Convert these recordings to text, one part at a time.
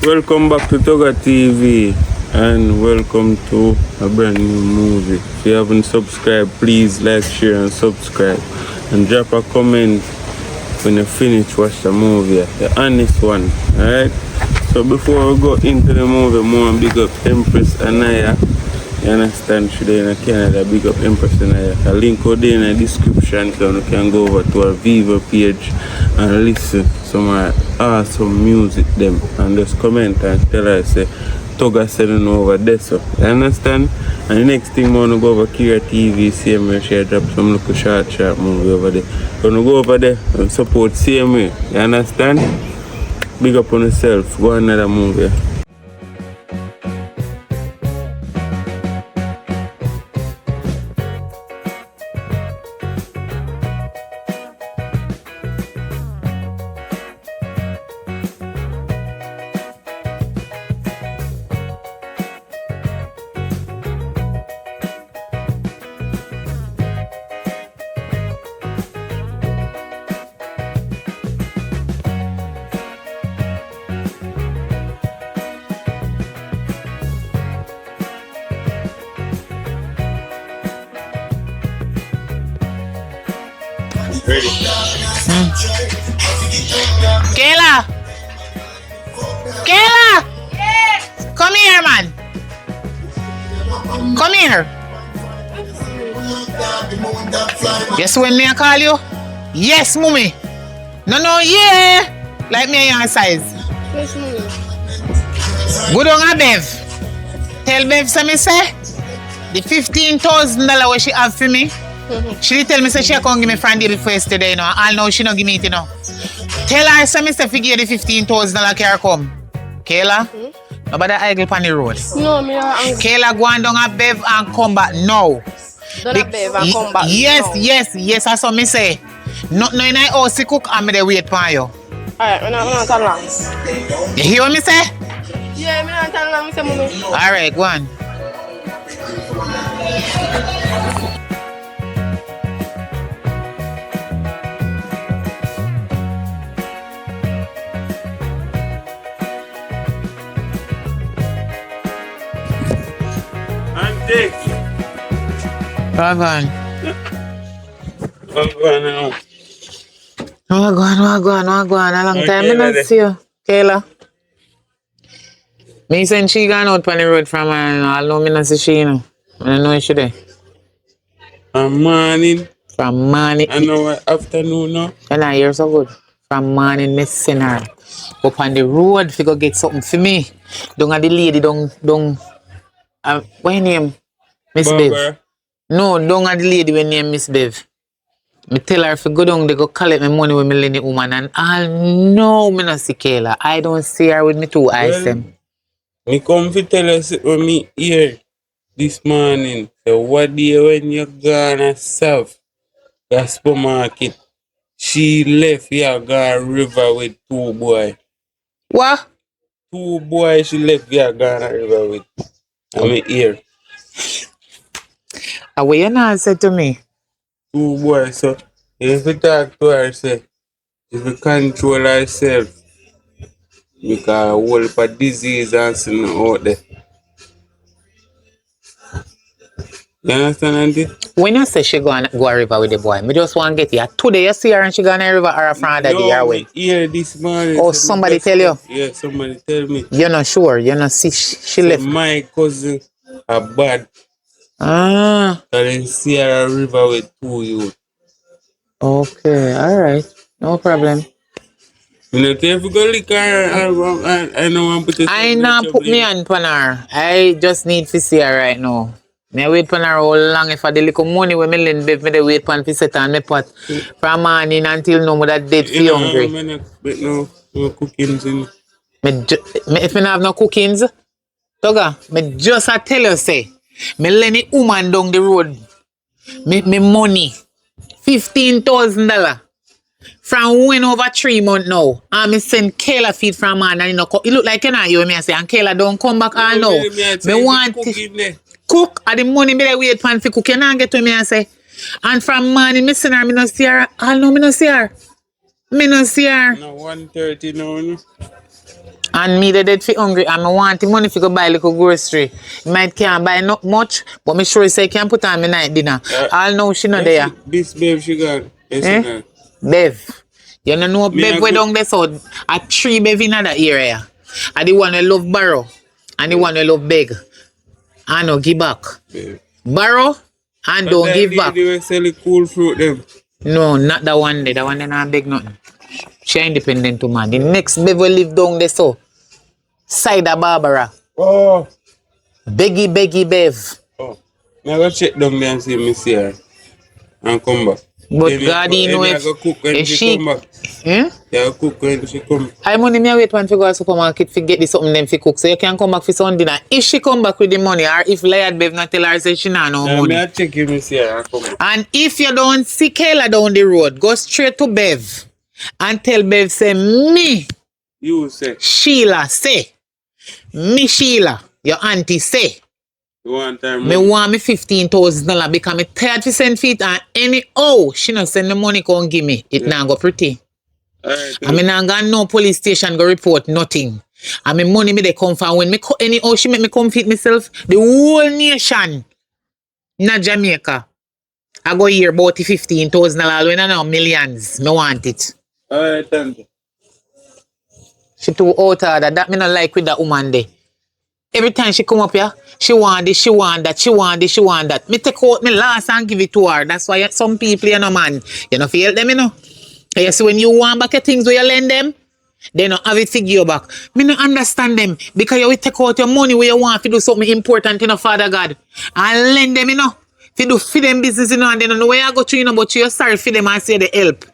Welcome back to Toga TV and welcome to a brand new movie. If you haven't subscribed, please like, share and subscribe and drop a comment when you finish watch the movie, the honest one, alright? So before we go into the movie, more big up Empress Anaya. You understand? She's in Canada, big up Empress Anaya. A link out there in the description so you can go over to our Viva page and listen to some awesome music them and just comment and tell her say Toga sending over there, so you understand? And the next thing I wanna go over Kira TV, same way she drop some little short movie over there. Gonna go over there and support same way, you understand? Big up on yourself, go another movie. Ready? Kayla! Kayla! Yes! Come here, man. Come here. Yes, when me I call you? Yes, mommy. No, yeah. Like me and your size. Yes, mommy. Good on Bev. Tell Bev so me say the $15,000 what she have for me. She did tell me say she can't give me friend deal for yesterday, you know. I'll know she not give me it, you know. Tell her so me say figure the $15,000 car come. Kayla, nobody idle on the road. No, me not angry. Kayla go on down a Bev and come back now. Don't a Bev and come back. Yes, that's what me say. Not knowing I house cook and me dey wait for you. Alright, I'm not tell long. You hear what me say? Yeah, I'm not tell long, say mommy. Alright, go on. Wagwan. Wagwan. A long time I not see you, Kayla. Me saying she gone out on the road from her, and I know me not see she, you know. I don't know she there. From morning. I know afternoon now. And I hear so good. From morning, me send her up on the road to go get something for me. Don't have the lady, don't. What her name? Miss Bev. No, don't have the lady when name Miss Bev. Me tell her if I go down, they go collect my money with me lady woman, and I know me not see Kayla. I don't see her with me two eyes them. Me come to tell us when me here this morning. So what day when you gonna serve the supermarket? She left here gone river with two boys. What? 2 boys she left here gone river with. I'm here. What you not said to me? 2 boys, so if you talk to her, say, if you control herself, because a whole heap of disease and something out there. You understand, auntie? When you say she go a river with the boy, me just want to get you. Today you see her and she go on a river or a friend that day or when? Here this morning. Oh, somebody tell you? Yeah, somebody tell me. You're not sure? You're not see she left? My cousin are bad. Ah. I didn't see her a river with 2 youth. Okay, alright. No problem. You know, if you go lick her, I don't want to put it. I not put me on her. I just need to see her right now. Me wait for her how long if I the little money when me lend Bev, me dey wait for to set on me pot from morning until now, me that dead feel hungry. No cookings in. If me not have no cookings, Toga, me just I tell you say, me lend a woman down the road, me money, $15,000. From when over 3 months now, and me send Kayla feed from man and you know, it look like you know you me I say, and Kayla don't come back all now. Me want cook, and the money me dey wait pan for cook, you not get to me and say. And from morning, me send her, me no see her, all no, me no see her. Me no see her. No, 1:30 now, no? And me the dead fi hungry and me want the money fi go buy little grocery. Might can't buy not much, but me sure say can put on me night dinner. All know she not there. This babe she gone. Yes, she gone. Bev. You know Me Bev a way go- down there so a 3 Bev in that area. And the one who love borrow. And the one who love beg. And no give back. Babe. Borrow and But don't that give lady back. will sell the cool fruit them. No, not that one there. That one there not beg nothing. She independent woman. The next Bev will live down there so. Side of Barbara. Oh. Beggy Bev. Oh. Me go check down there and see me see her. And come back. But Then God, you know I if go cook when she she... come back. Hmm? Yeah, cook when she come. I money me wait one to go to supermarket to get this something them fi cook. So you can come back for some dinner. If she come back with the money or if Liad Bev not tell her say she not no Me money. I check if me see her and come back. And if you don't see Kayla down the road, go straight to Bev and tell Bev say me You say. Sheila say. Me Sheila, your auntie say. You want time? Me want me $15,000 because me tired to send feet and anyhow she not send the money come give me. It now go pretty. Alright. I mean, I got no police station go report nothing. I mean, money me they come from when me anyhow she make me come fit myself. The whole nation, not Jamaica. I go hear about the $15,000 when I know millions. Me want it. Alright, thank you. She too out of that. That me not like with that woman there. Every time she come up here, she want this, she want that, she want this, she want that. Me take out me last and give it to her. That's why some people, you know, man, you know, feel them, you know. You see, when you want back your things where you lend them, they don't have it to give you back. Me not understand them because you will take out your money where you want to do something important, you know, Father God. And lend them, you know, to do for them business, you know, and they don't know where you go to, you know, but you're sorry for them and say they help.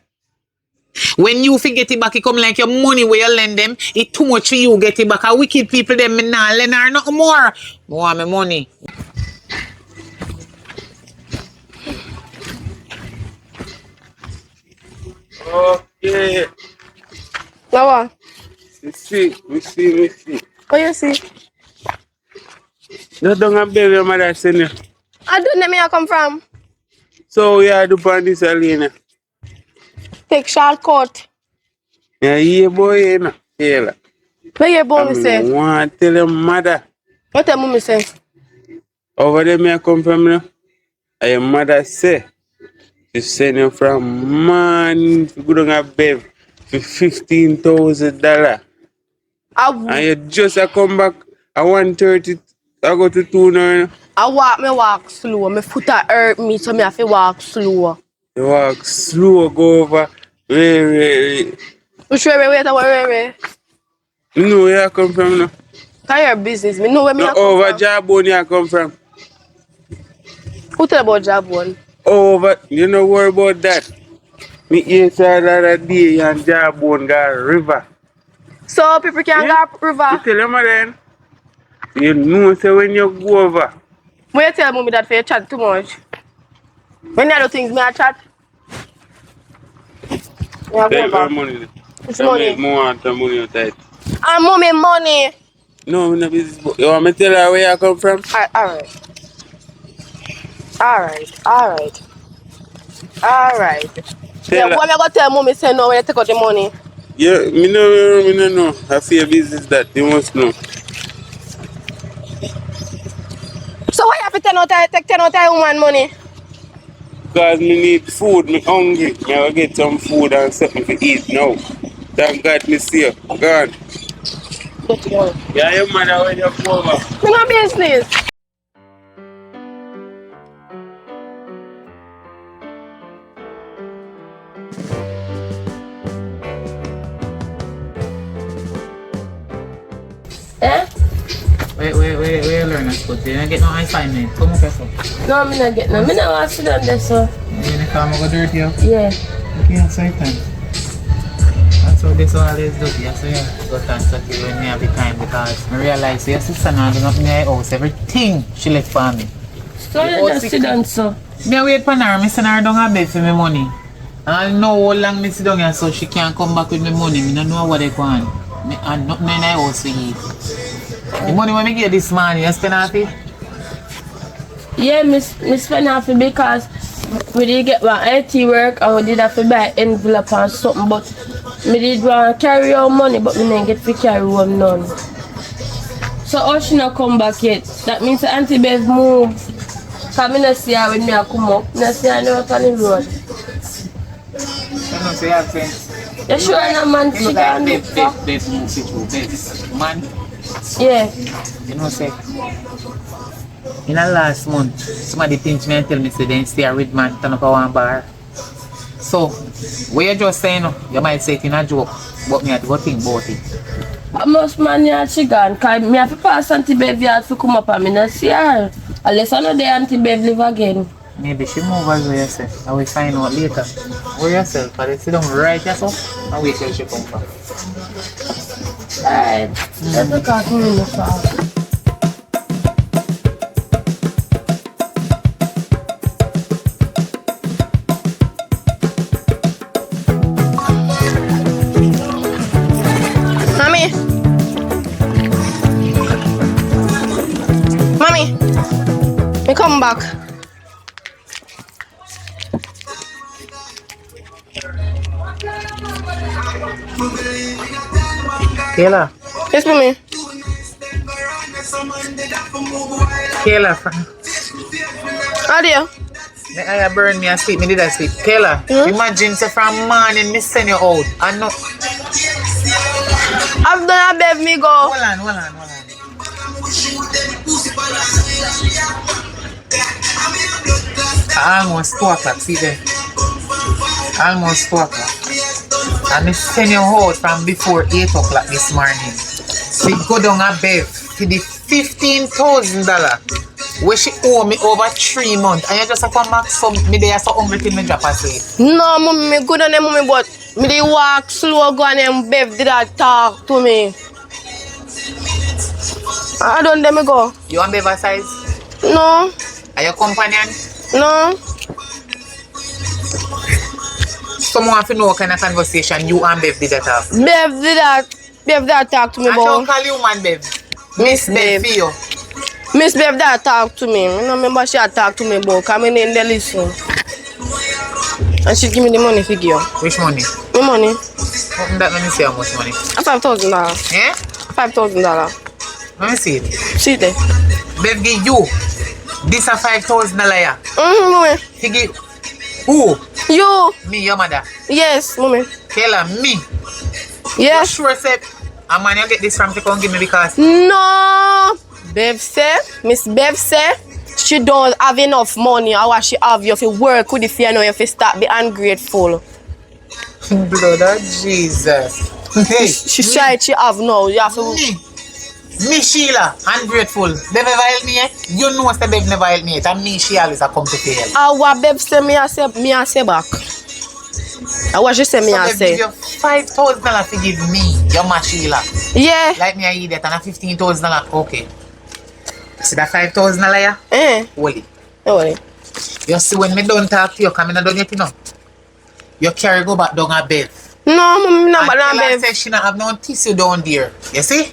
When you forget it back, it come like your money where you lend them, it too much for you get it back. A wicked people, them, me not lend her nothing more. I want my money. Okay. Now what? We see. What you see? You don't have baby mother send you. I don't know where I come from. So we are do on this Alina. Take shortcut. Yeah, yeah, boy, you know. Yeah. Where your boy me say? Want to tell your mother. What tell mommy say? Over there, me I come from, you know. And your mother say, she send you from man, to go down a babe for $15,000. And you just a come back at 1:30. I go to 2 now, you know. I walk slow. My foot a hurt me, so me have to walk slow. You walk slow, go over. Wait. Which way, wait. You know where I come from, you know. That's your business. Me know where me No, a come over from. Jabon you come from. Who tell about job one? Over, you know worry about that. Me eat the other day and Jabon got a river. So people can Yeah. go You river. tell them then. You know say when you go over. When you tell mommy that for you chat too much. When you do things, me I chat. Yeah, go Take my over. money. It's money. More want the money outside. And mommy money. No, I'm not business. You want me to tell her where you come from? Alright. Yeah, Tell her. what am I gonna tell mommy say no when you take out the money? Yeah, me know. I feel business that you must know. So why you have to take 10 out of woman money? Because me need food, me hungry. Me will get some food and something to eat now. Thank God me see you. Go on. Yeah, your mother when you go over. Me no business. Eh? Where you learn that good? You don't get no assignment. Come up here, so. No, me not get no. Me not want to sit down there, so. You need to come go dirty up. Yeah. Okay, so you can. That's how this always do. Yeah, so yeah, go and talk to you when me have the time because I realize your sister now do not in my house. Everything she left for me. So you just sit down, so. Me wait for her. Me send her down a bed for me money. And I know how long me sit down here so she can't come back with me money. Me don't know what they want. Me and nothing in my house to eat. The money when me get this morning, you spend off it? Yeah, me spend half it because we did get one IT work and we did have to buy envelope and something, but Me did want to carry out money, but me didn't get to carry home none. So how she not come back yet? That means the Auntie Bev move. Cause me not see her when me a come up. Me not see her never on the road. You know, say have friends. You sure no man she can do? Bev move it through. Bev, man. Yeah. You know, say, in the last month, somebody pinch me and tell me, say, they stay a red man, turn up a one bar. So, what you just saying, you might say it in a joke, but me have to go think about it. Most man yard she gone, cause me have to pass Auntie Bev yard to come up and me not see her. Unless I know the Auntie Bev live again. Maybe she move as well yourself. I will find out later. Where yourself, but they sit down right yourself and wait till she come back. Alright, let's look at me in the car. Me come back. Kayla. Yes, mommy. Kayla. How do you? I burn me asleep. Me did I sleep. Kayla, imagine say from morning me send you out. I know. I've done a bev me go. Hold on. Almost 2 o'clock, see there. Almost 2 o'clock. And me send you out from before 8 o'clock this morning. We go down a bev for the $15,000 where she owe me over 3 months. And you just have to come back so me there so hungry till me drop asleep. No, mommy, me good on them, mommy, but me dey walk slow go and them bev did that talk to me. I don't let me go. You want bev size? No. Are your companion? No. Someone have to know what kind of conversation you and Bev did that have. Bev did that talk to me I about. don't call you man Bev. Miss Bev for you. Miss Bev that talk to me. I don't remember she had talked to me about. Come in the listen. And she give me the money for you. Which money? My money. That let me see how much money. $5,000. Yeah? $5,000. Let me see it. See there. Bev give you. This a $5,000 yeah. Mommy. He give who? You. Me, your mother. Yes, mommy. Kayla, me. Yes. You sure say a man you get this from to come give me because No. Bev say, Miss Bev say, she don't have enough money. Or what she have, you have to work with the fear now, you have to start be ungrateful. blood of Jesus. Hey, She tried, she have now. You have to. Me Sheila, ungrateful. They never help me yet. You know that Bev never help me yet. And me she always a come to help. What Bev say me I say back. What she say me I So Bev say. give you $5,000 to give me, your ma Sheila. Yeah. Like me I eat that and a $15,000. Okay. See that $5,000 yeah? Hold it. Oh, yeah. You see when me don't talk to you, come in and done yet you know. You carry go back down a Bev. No, mommy, no, And but tell no, her Bev. say she not have no tissue down there. You see?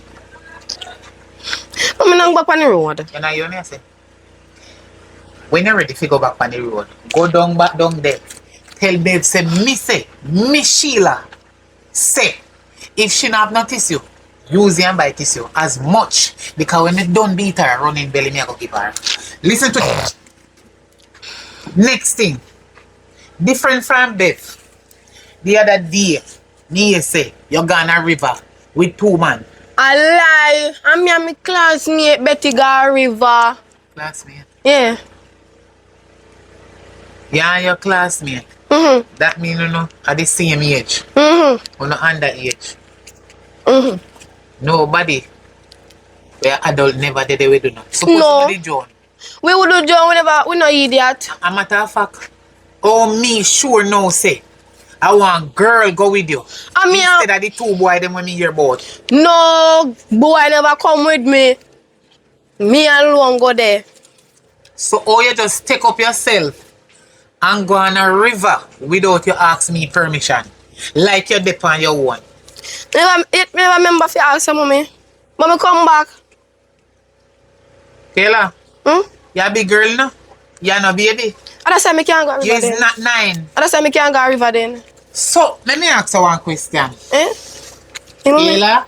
Mommy, no back on the road. You know you know say. When you're ready to go back on the road, go down back down there. Tell Bev say me Sheila say if she not have no tissue, use and buy tissue as much because when me done beat her running belly me I go give her. Listen to it. Next thing, different from Bev. The other day, me say you gone a river with 2 men. I lie. I'm me and my classmate Betty go river. Classmate. Yeah. Yeah, your classmate. That mean you know at the same age. Or no underage. Nobody. We are adult never did we do not. Supposed No. to be the John. We would do John whenever we no idiot. A matter of fact, oh me sure no say. I want girl go with you. I mean, Instead of the 2 boy them when me hear about. no boy never come with me. Me alone go there. So oh you just take up yourself and go on a river without you ask me permission. Like you dip on your own. Never remember if you ask her, mommy. Mommy come back. Kayla, you a big girl now? You no baby? I just say me can't go river You is then. not 9. I just say me can't go river then. So, let me ask you one question. Eh? Kayla,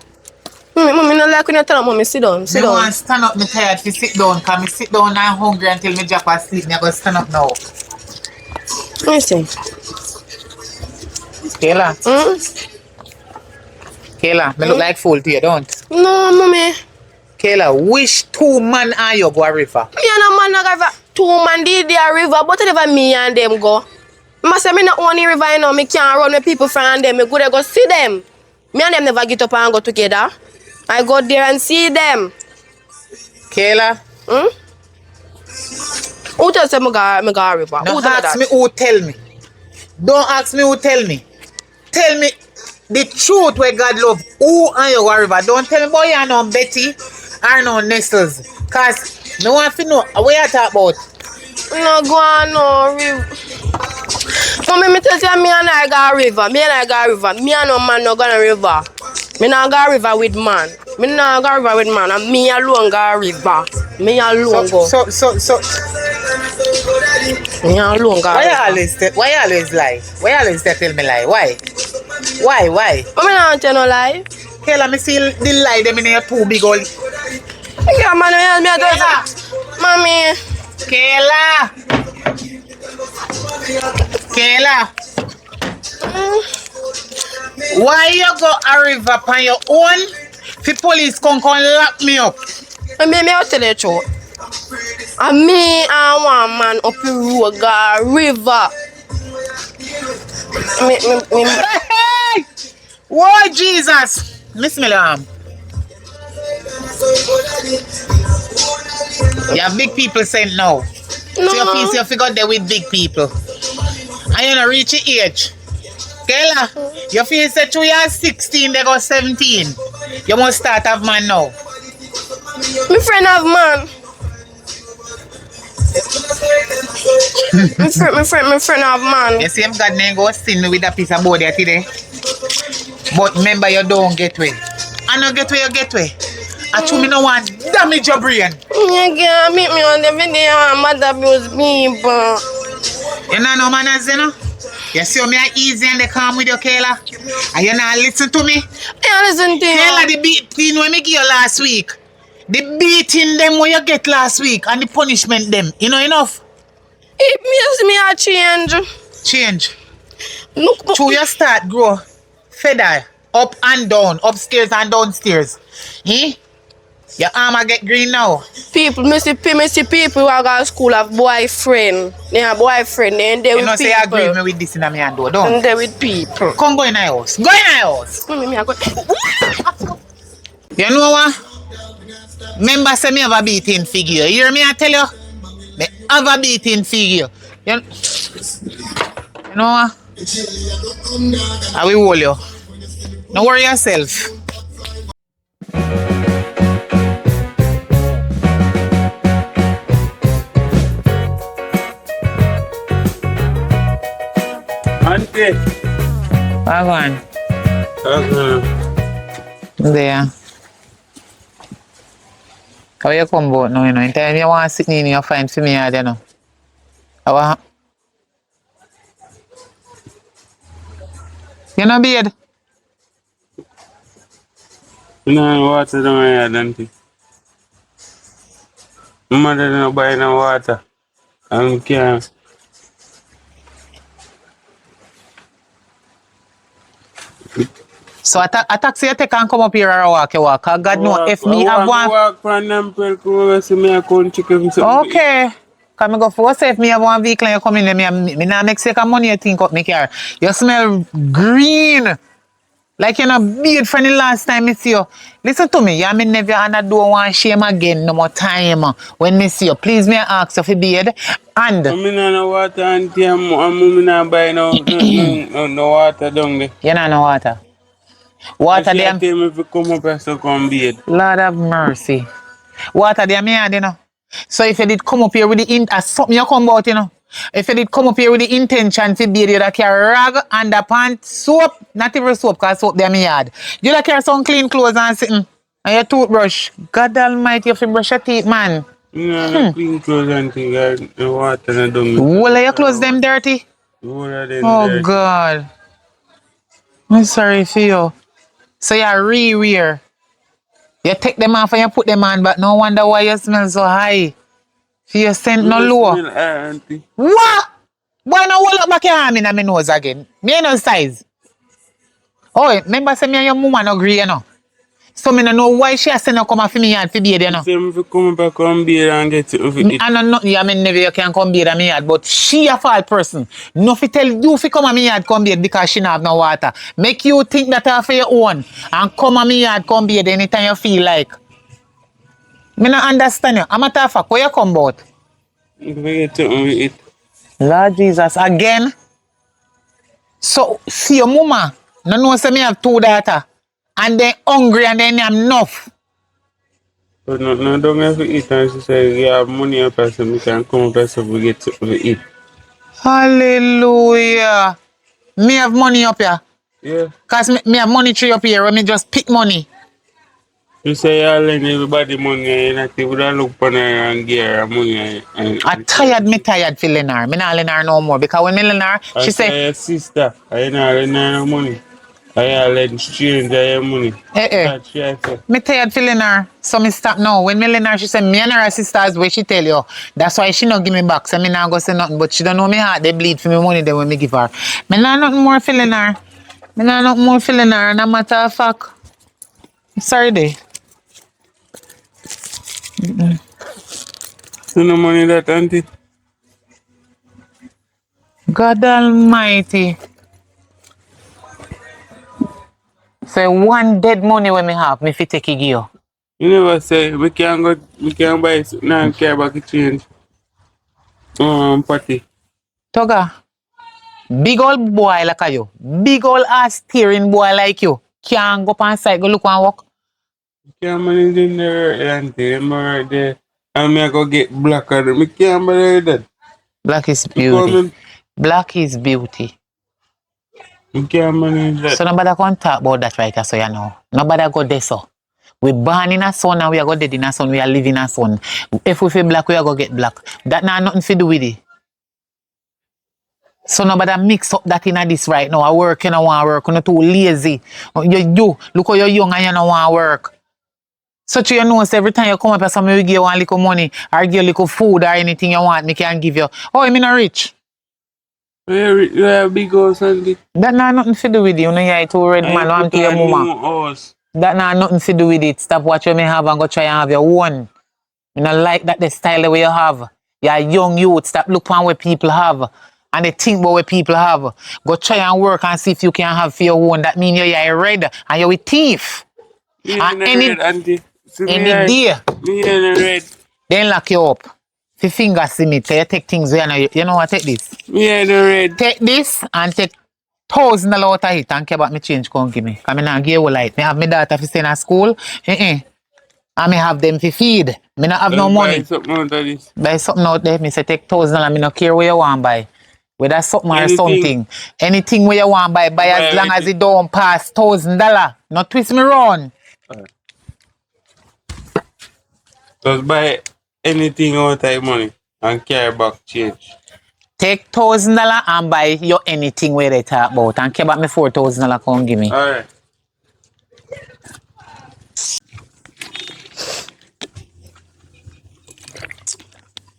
Mommy, no like when you tell mommy sit down, sit me down. want to stand up, me tired to sit down, because me sit down and hungry until me drop asleep. Me I go stand up now. Let me see. Kayla, Kayla, me look like fool to you, don't? No, mommy. Kayla, which two man are you go a river? Me and a man a river. Two man did the river, but never me and them go. I say me not own the river, you know. Me can't run with people from them. Me go there go see them. Me and them never get up and go together. I go there and see them. Kayla, Who tell say me go river? no Who tell ask that? me who tell me. Don't ask me who tell me. Tell me the truth where God love. Who are you go a river? Don't tell me boy you know Betty or no Nestles. Cause no one fi know what you talk about. No go on no river. Mommy, me tell you me and I go river. Me and I go river. Me and no man no go a river. Me not go river with man. Me not go river with man. And me alone go river. Me alone go. So Me alone go why you river. always lie? Why you always tell me lie? Why? Why? Mommy not tell no lie. Kayla, me see the lie them in your two big old. Yeah, man, me tell you. Mommy. Kayla, why you go a river on your own? The police come lock me up. Me I'll tell you the truth. And me and one man up the road go a river. Me. Hey! Why Jesus? Me smell your arm. You have big people saying no. No. So you feel you figure there with big people. And you not reach your age. Kayla, you feel say you are 16, they go 17. You must start have man now. My friend have man. my friend have man. You see if God name go sin me with a piece of board there today. But remember you don't get way. I no get way, you get way. I told me no one damage your brain. You can't meet me on the video and mother abuse people. You know no manners, you know? You see me are easy and they calm with you, Kayla. And you not listen to me? I listen to you. Kayla, the beating when me give you last week. The beating them when you get last week and the punishment them. You know enough? It means me a change. Change. Look, Till you start grow feather up and down, upstairs and downstairs. Eh? Your arm get green now. people, me see people who go to school have boyfriend. They have boyfriend, they You with know say you people. agree with me with this in my hand though, don't? And they with people. Come go in the house. Go in the house. Me I go. You know what? Remember say me have a beating figure. You hear me I tell you? Me have a beating figure. You know what? I will hold you. Don't worry yourself. Auntie. Wagwan. There. How you come about now, you know? In time you want to sit in your find for me, I don't know. How you know, beard? No water down here, auntie. My mother don't buy no water. I can't. So a taxi you take and come up here or walk you walk. Cause God know if me have one. Walk from them people come over see me I couldn't chicken something. Okay. Come me go for say if me have one vehicle and you come in there, me not make second money you think up me car. You smell green. Like you know beard from the last time I see you. Listen to me, you me never and I don't want shame again no more time. When me see you, please me ask you for beard. And I mean no water auntie and mommy not buy no water down there. you know no water. Water She them. tell me if you come up here so come bathe. Lord have mercy. Water there me had, you know. So if you did come up here with the something you come about, you know. If you did come up here with the intention to bathe, you da carry rag, underpants, soap, not even soap, cause soap there me had. You da carry some clean clothes and sitting. And your toothbrush. God almighty, you have to brush your teeth, man. No clean clothes and things, the water no down. All of your clothes them dirty. All of them Oh dirty. God. I'm sorry for you. So you're re-wear. You take them off and you put them on, but no wonder why you smell so high. For your scent no You low. smell auntie. What? Why not hold up back your arm in my nose again? Me ain't no size. Oh, remember say me and your mama no agree, you know. So me no know why she has to no come for me yard for bathe, you You know. say me fi come back and beer and get it for it. I know nothing, yeah, me never you can come bathe at me yard, but she a fault person. No fi tell you fi come at me yard come bathe because she no have no water. Make you think that for your own and come at me yard come bathe anytime you feel like. Me no understand you. I'm a matter of fact, where you come about? You fi get it for it. Lord Jesus, again? So, see your mama, no know say me have 2 daughters. And they hungry and they have enough. But no don't have to eat and she say you have money up and so me can come up and so we get it for it. Hallelujah. Me have money up here. Yeah. Cause me have money tree up here when me just pick money. You say you lend everybody money and you not even look for her and give her money I tired, me tired for Lenar. Me not lend her no more. Because when me lend her, I she say, say your sister, I not lend her no money. I lend stranger your money. eh. That she I say. Me tired for Lenar. So me stop now. When me lend her, she say, me and her sisters where she tell you. That's why she not give me back. So me not go say nothing. But she don't know me heart. They bleed for me money then when me give her. Me not nothing more for Lenar. Me not nothing more for Lenar. And a matter of fact, sorry day. So no money that auntie? God Almighty. So one dead money when me have, me fit take it give you. You never say we can buy something and care about the change. Party. Toga, big old boy like you, big old ass steering boy like you, can't go up on site, go look and walk. You can't manage in there auntie, I'm right there. And me I go get black on them. Me can't manage that. Black is Because beauty. Black is beauty. me can't manage that. So nobody can talk about that right so you know. Nobody go there so. We born in a sun and we are go dead in a sun, we are living in a sun. If we feel black, we are go get black. That not nothing to do with it. So nobody mix up that in this right now. I work, you don't want to work. You're too lazy. You look how you're young and you don't want to work. So you know, so every time you come up with something, we give you one little money or give you little food or anything you want, me can give you. Oh, I'm not rich. You have big house auntie. That not nothing to do with you. You know, you're too red And man. you I'm put to your a mama. new house. That not nothing to do with it. Stop what you may have and go try and have your own. You know, like that the style the way you have. You're young youth. Stop looking at what people have. And they think about what people have. Go try and work and see if you can have for your own. That means you're a red and you're a thief. Me And in the red auntie. See me any eye. day, Me in the red. then lock you up. If your fingers see me, so you take things where you know what, take this. Me in the red. Take this and take $1,000 out of it and care about me change come give me. Because I not give you light. I have my daughter for staying at school. And I have them for feed. Me not have no Let's buy money. something out of this. Buy something out there. Me say take $1,000 and me no care where you want buy. Whether something or Anything. something. Anything where you want buy Buy as long as everything. it don't pass $1,000. No twist me round. Just buy anything out of money and carry back change. Take $1,000 and buy you anything where they talk about and care about me $4,000 come give me. Alright.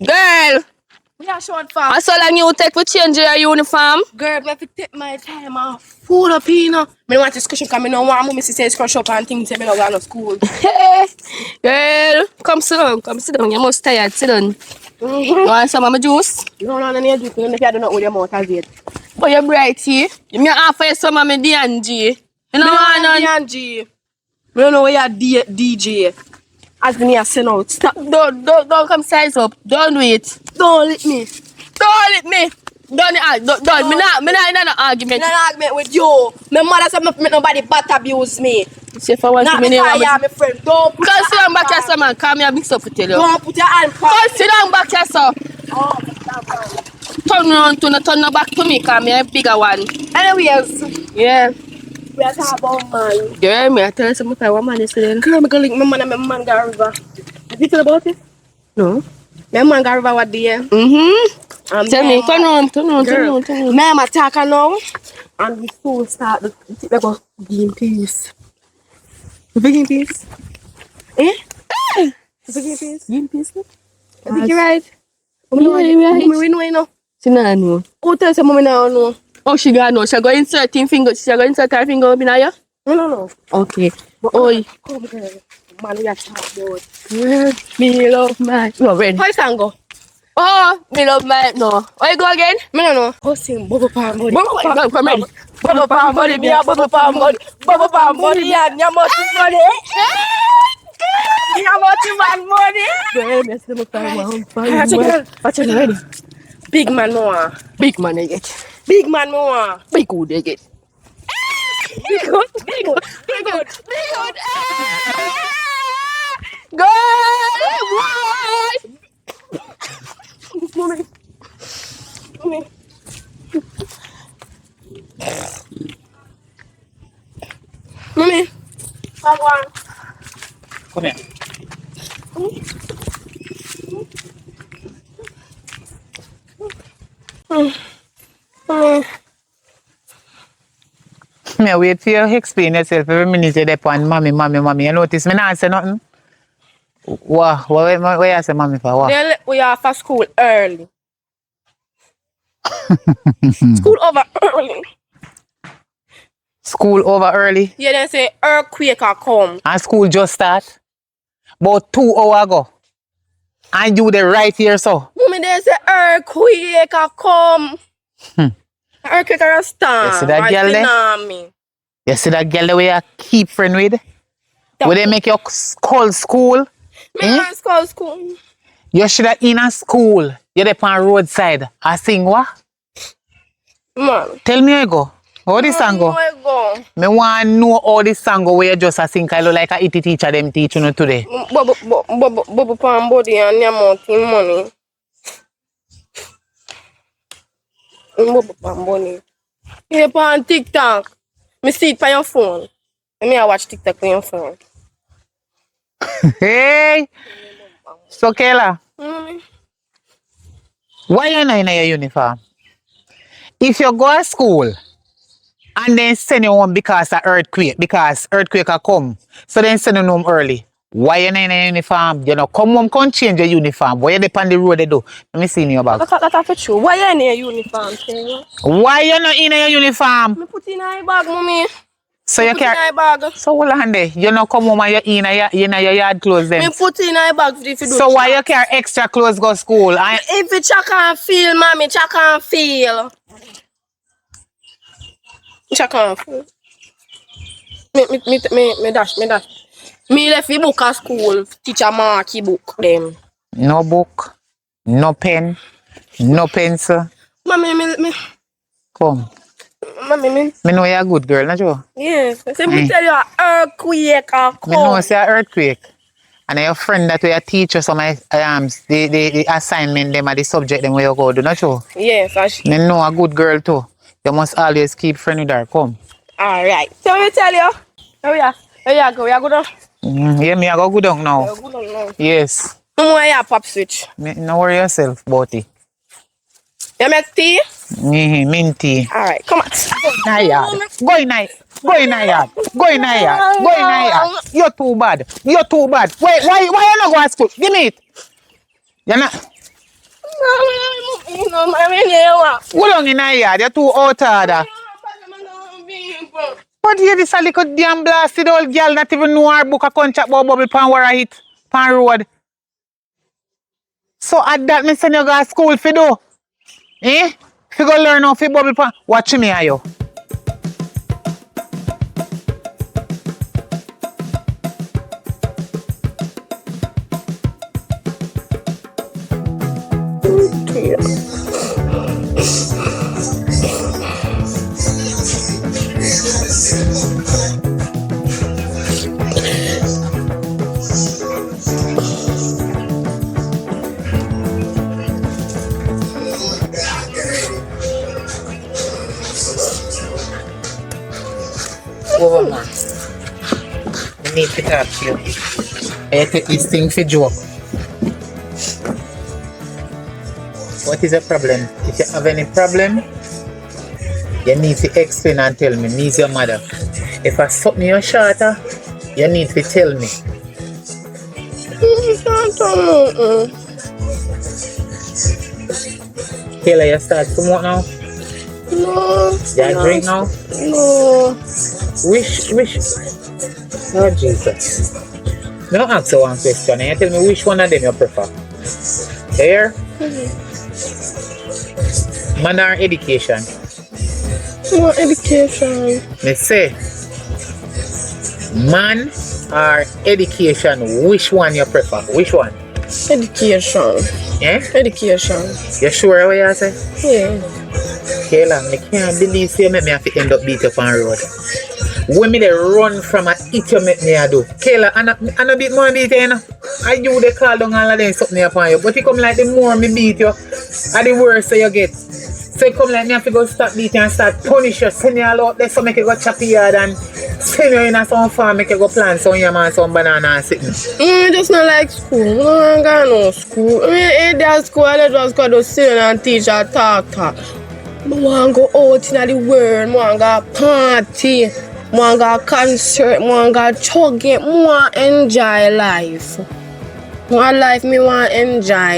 Girl, Yeah, short fam. I saw long you take to change your uniform. Girl, me have to take my time off. Full up, you know. Me want to scratch up because me no want mommy to say scratch up and things say me no go to school. Girl, come sit down, come sit down. You must tired, sit down. You want some of my juice? No need to do it. If you do not with your mouth as yet. But you're bright here. You may offer some of my D&G. You know what I know? D&G. Me don't know where you DJ. As me a send out. Stop. Don't come size up. Don't do it. Don't let me. Don't let me. Don't. Me not in an argument. Me not argument with you. My mother said not make nobody bad abuse me. See if I want Not to me because name. you are my friend. Don't put Come your sit down hand back here, on- some man. Come here, mix up for tell you. Don't put your hand on- Come sit down back here, sir. Oh, that's fine. Turn around to no turn no back to me, come here, bigger one. Anyways, Yeah. we are talking about man. Girl, me I tell you something. What man is saying? Girl, me go link my man and my man go river. Have you thought about it? No. My man go river what day? Tell me, turn around. Girl, me am attacker now. And we soon start the like a game piece. The game piece? Eh? The game piece? Game piece? I think you're right. Mommy, we know, you know. She not know. Who tells her mommy now know? Oh, she got no. She go insert her finger her finger up in here? No. Okay. But, Oi. Come girl. Man, we are talking about. Me love my. No, red. How you song go? Oh, me love my. No. Where you go again? Me no know. Go sing Bubble Palm Body. Bubble palm, come ready. Bubble palm body, me a bubble palm body. Bubble palm body, and your mouth is money. Your mouth is money. Girl, me say bubble palm body. Watch it ready. Big man more. Big man they get. Big man more. Big good they get. Big good. Girl, Mommy. Come on. Come here. Me wait for you explain yourself every minute you're there on mommy. You notice me not say nothing? What you say mommy for? What? We are for school early. School over early. School over early? Yeah, they say earthquake will come. And school just start? About 2 hours ago. And you there right here so? Mommy, they say earthquake will come. Earthquake will start. You see that girl there? You see that girl where you keep friend with? Where they make you call school? Me not call school. You should have in a school. You're there on roadside. I sing what? Man. Tell me how you go. How this song go? I go. Me want to know how this song go where you just a sing. I look like a IT teacher them teach you today. Bubble Palm Body and your mouth in money. Bubble Palm Body. Here on TikTok. Me see it on your phone. Let me watch TikTok on your phone. Hey! So Kayla, why you not in your uniform? If you go to school and then send you home because earthquake will come, so then send you home early. Why you not in your uniform? You know, come home, come change your uniform. Why you dey on the road they do? Let me see in your bag. That's true. Why you in your uniform, Taylor? Why you not in your uniform? Me put in your bag, mommy. So you Put in can't. your bag. So hold on there. You not come home and you in your yard clothes then. Me put in your bag if you do. So why you carry extra clothes go school? If you check and feel, mommy, check and feel. Check and feel. Me dash. Me left the book at school. Teacher marky book them. No book, no pen, no pencil. Mommy, me. Come. Mommy, me. Me know you're a good girl, not you? Yes. I say me tell you an earthquake will come. Me know it's an earthquake. And your friend that will teach you some the assignment them or the subject them where you go do, not you? Yes. Me know a good girl too. You must always keep friend with her. Come. Alright. So me tell you. Where you go? You go down? Yeah, me I go good down now. You go down now. Yes. Where you pop switch? No worry yourself about it. You make tea? Minty. Alright, come on. Go in the yard. You're too bad. Wait, why you not go to school? Give me it. You're not. Go long in the yard. You're too out order. But here this a little damn blasted old girl not even know her book a contract about bubble pan where I hit pan road. So at that me send you go to school for do. Eh? If you go learn how to bubble pan, watch me are you. Over, man. I need to talk to you. I take this thing for joke. What is the problem? If you have any problem, You need to explain and tell me. Me's your mother. If I suck me your shorter, you need to tell me. Kayla, you start to smoke now? No. You drink now? No. Which? Oh, Jesus. Me don't ask you one question. You tell me which one of them you prefer. Here? Man or education? What education? Me say, man or education, which one you prefer? Which one? Education. Yeah? Education. You sure what you say? Yeah. Kayla, I can't believe you make me have to end up beat up on the road. When me they run from a hit you make me a do. Kayla, I no beat more beat you know. I you they call down all of them something upon you. But you come like the more me beat you, and the worse you get. So you come like me have to go stop beating and start punish you, send you all out there so make you go chop your yard and send you in a some farm, make you go plant some yam and some banana and sitting. Just not like school. I don't go no school. I mean, at school, I just go to sit and teach and talk. I want to go out in the world. I want to go party. I want to go concert. I want to go chug it. I want to enjoy life. My life, I want to enjoy.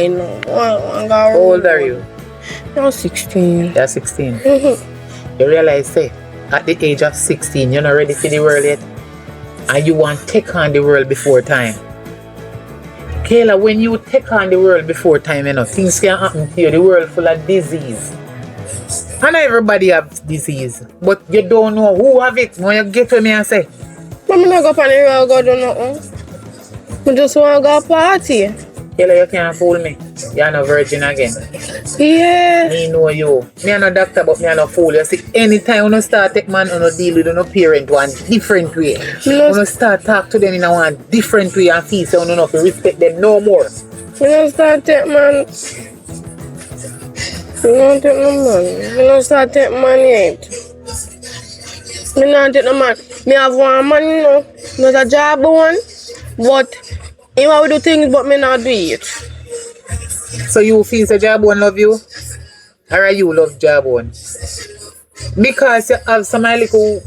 How old are you? I'm 16. You're 16. You realize, say, at the age of 16, you're not ready for the world yet. And you want to take on the world before time. Kayla, when you take on the world before time, you know, things can happen to you. The world full of disease. And everybody have disease. But you don't know who have it. When you get to me and say, I'm not going to the road, go do nothing. I just want to go party. Kayla, you can't fool me. You're not virgin again. Yeah. Me know you. Me are no doctor, but me are no fool. You see, anytime you start take man on a deal with no parent one different way. You start talk to them in a one different way and feel so you know to respect them no more. You don't start take man. You don't take no man. You don't start take man yet. Me not take no man. Me have one man, you know. Not a job one. But he will do things but me not do it. So you feel the Jabon love you? Or you love Jabon? Because you have some little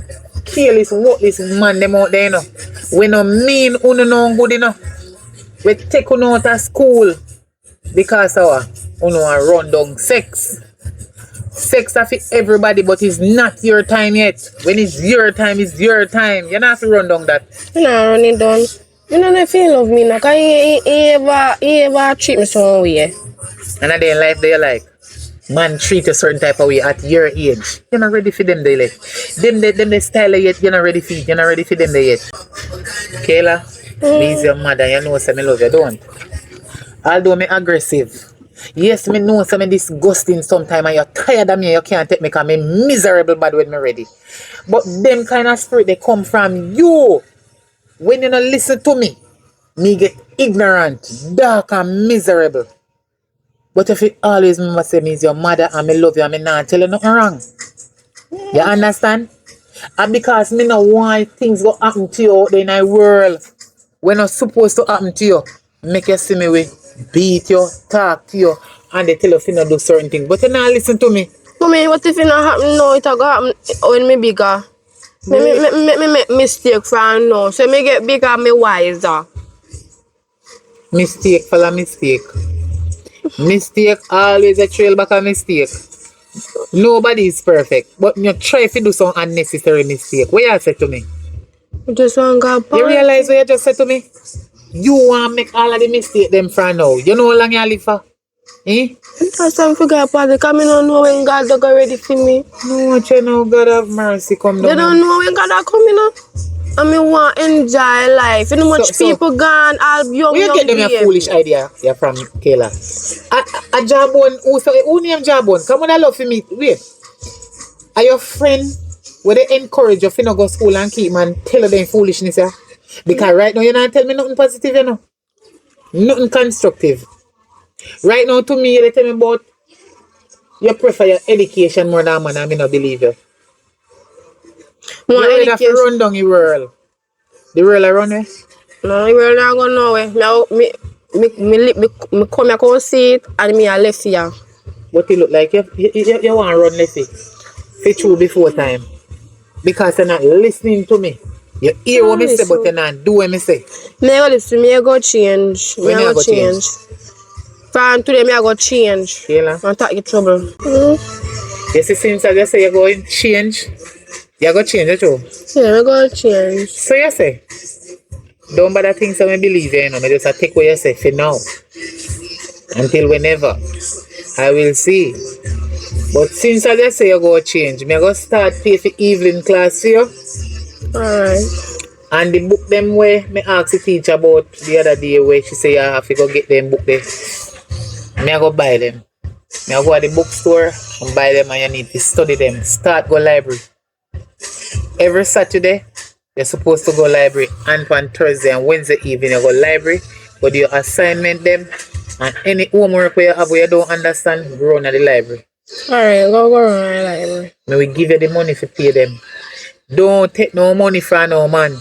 careless, worthless man them out there, you know. We no mean uno no good, you know. We take uno out of school because our uno run down sex. Sex are for everybody, but it's not your time yet. When it's your time, it's your time. You don't have to run down that. You not run it down. You don't feel love me now, because he ever treat me some way. And at the life they like, man treat a certain type of way at your age. You're not ready for them they like. Them they style yet, you're not ready for it. You're not ready for them they yet. Kayla, me's your mother, you know say me love you, don't. Although me aggressive. Yes, me know say me disgusting sometime and you're tired of me, you can't take me because me miserable bad when me ready. But them kind of spirit they come from you. When you don't listen to me, me get ignorant, dark and miserable. But if you always remember say me is your mother and me love you and me not tell you nothing wrong. You understand? And because me no want things go happen to you out there in the world when not supposed to happen to you, make you see me with beat you, talk to you, and they tell you if you not do certain things. But you not listen to me. Mommy, what if it not happen now? It go happen when me bigger. Me make mistake from now. So me get bigger, me wiser. Mistake for a mistake. Mistake always a trail back a mistake. Nobody is perfect, but you try to do some unnecessary mistake. What you say to me? I just want to go. You realize what you just said to me? You want to make all of the mistake them from now. You know how long you live for? Eh? That's time for God, because I don't know when God is ready for me. No, you know, God have mercy, come down. They don't know when God is coming up. And me want to enjoy life. You know much people gone, all young, where you get them a foolish idea? You're from Kayla. A Jabon, who name Jabon? Come on, I love for me. Wait. Are your friend where they encourage you to go to school and keep man tell them foolishness? Yeah? Because right now you not tell me nothing positive, you know. Nothing constructive. Right now to me, they tell me about you prefer your education more than man, I mean, I believe you. You have to run down the world. The world around there? No, the world not going nowhere. Now, me come here, see it, and me a left here. What it look like? You want to run left it? Fit true before time. Because you're not listening to me. You hear what me say, but you're not do what me say. Me go listen, me go change. When Me you go go change? change. From today, me go change. Kayla? And take your trouble. You see, since I just say you're going change, you're going to change it too. Yeah, me go change. So you say, don't bother things that I believe you know. I just take what you say for now. Until whenever. I will see. But since I just say you're going to change, me go start pay for evening class for you. Alright. And the book them way, me ask the teacher about the other day where she say you have to go get them book there. Me I go buy them. Me I go at the bookstore and buy them and you need to study them. Start go library. Every Saturday, you're supposed to go library. And on Thursday and Wednesday evening you go library. Go do your assignment them. And any homework where you have where you don't understand, go run at the library. Alright, go around the library. Me will give you the money to pay them. Don't take no money from no man.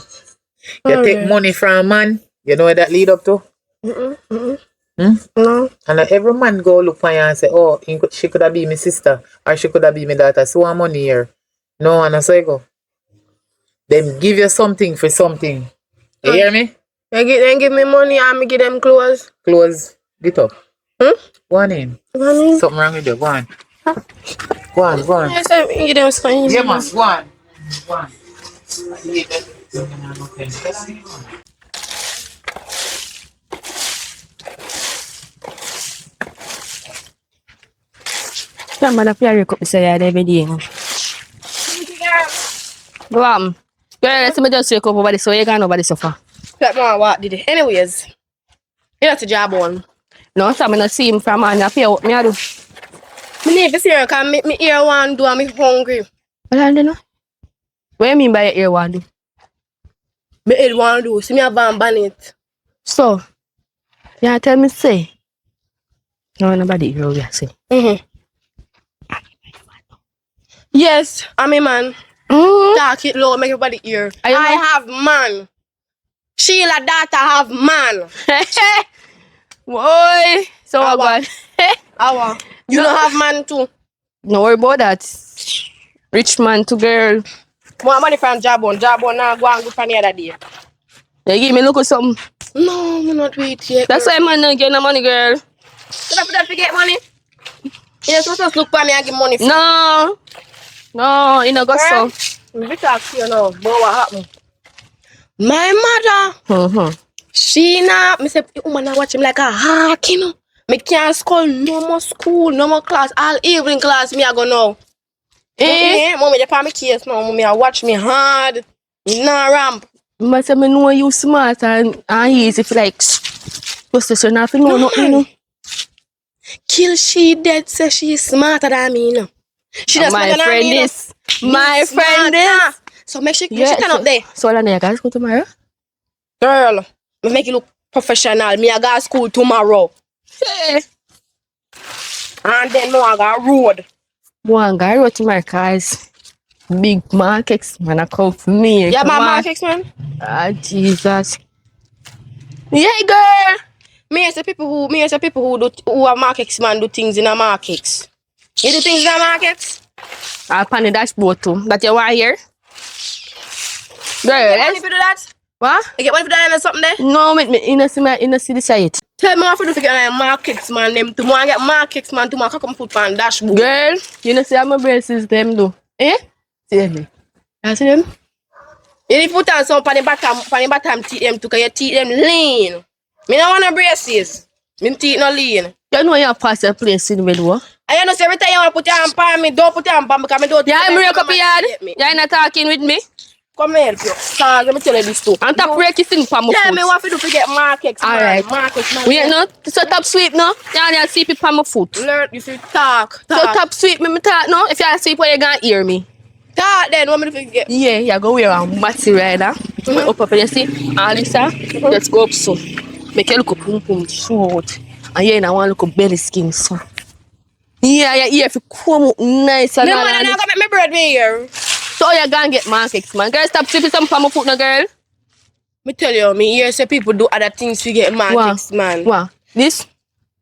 You take money from a man, you know where that lead up to? No. And every man go look for you and say, oh, she could have been my sister or she could have been my daughter. So I money here. No, and so you go. Them give you something for something. You hear me? Then give me money and me give them clothes. Close. Get up. Go on in. Money? Something wrong with you. Go on. Go on, go on. Yes, I give them something. Yeah, man. Go on. Go on. Yang mana piara kau saya ada bedi ni. Go on. Girl, let's just wake up over this so you can't over the sofa. That man what did it? Anyways. You have to job one. No, so I'm not see him from and I feel what me I do. Me need to see her because me ear one do and me hungry. Well, I don't know. What you mean by your ear one do? Me head one do. See me have a bonnet. So, you tell me say. No, nobody hear what you say. Yes, I'm a man. Talk it low, make everybody hear. I have man. Sheila daughter have man. Boy, so I got. Awa. You don't have man too. No worry about that. Rich man to girl. More money from Jabon. Jabon now go and go from the other day. They give me look at something. No, I'm not wait yet. That's why man not get no money, girl. Should I put that to get money? You're supposed to look for me and give money for No. No, you know, go so. me talk to you now. But what happened? My mother, she now, me say, woman, I watch him like a hawk, you know. Me can't no more class, all evening class, me I go now. Mommy, they put me case now, mommy, I watch me hard. Me nah ramp. But I know you smart and easy if like, what's this, you not know nothing, you know? Kill she dead, say she is smarter than me, you know. She does my friend is. My friend is. So make sure she turn up there. So all I guys go tomorrow? Girl, me make you look professional. Me I go to school tomorrow. Hey. And then more I got road. One guy wrote to my cars. Big markets, man, I come for me. Yeah, my markets, man. Ah, Jesus. Yeah, girl. Me as the people who are markets, man, do things in the markets. You do things in the markets? I'll pan the dashboard too. That you want here? Girl, You get money for do that? What? You get money for that or something there? No, me see the site. Tell me what to do to get markets, man. Them tomorrow I get markets, man. Tomorrow I come put on dashboard. Girl, you know see how my braces them do. Eh? See me. You see them? You need to put on some on the bottom teeth them too, because your teeth them lean. Me don't want no braces. My teeth no lean. You know you pass a place in the middle. And you know, so every time you want to put your hand on me, don't put your hand on me because I don't Yeah, I'm break up your yard. You're not talking with me. Come here, bro. Cause let me tell you this too. And top break is in for my Tell foot. me what to do to get markets, man. Alright. Markets, man. We no, so top sweep no. You see people on my foot. Learn, you see, talk. So top sweep me talk no. If you sweep, you gonna hear me. Talk then, what me do to get? Yeah, you go wear a matty rider. Up and you see, all this let's go up so. Make you look up pum short. And yeah, I want to look up belly skin so. Yeah, if you come up nice and No, all man, I'm that. not gonna make me bread me here. So you gonna get markets, man. Girl, stop sweeping some from my foot, no girl. Me tell you, me hear say people do other things to get markets, man. What? This?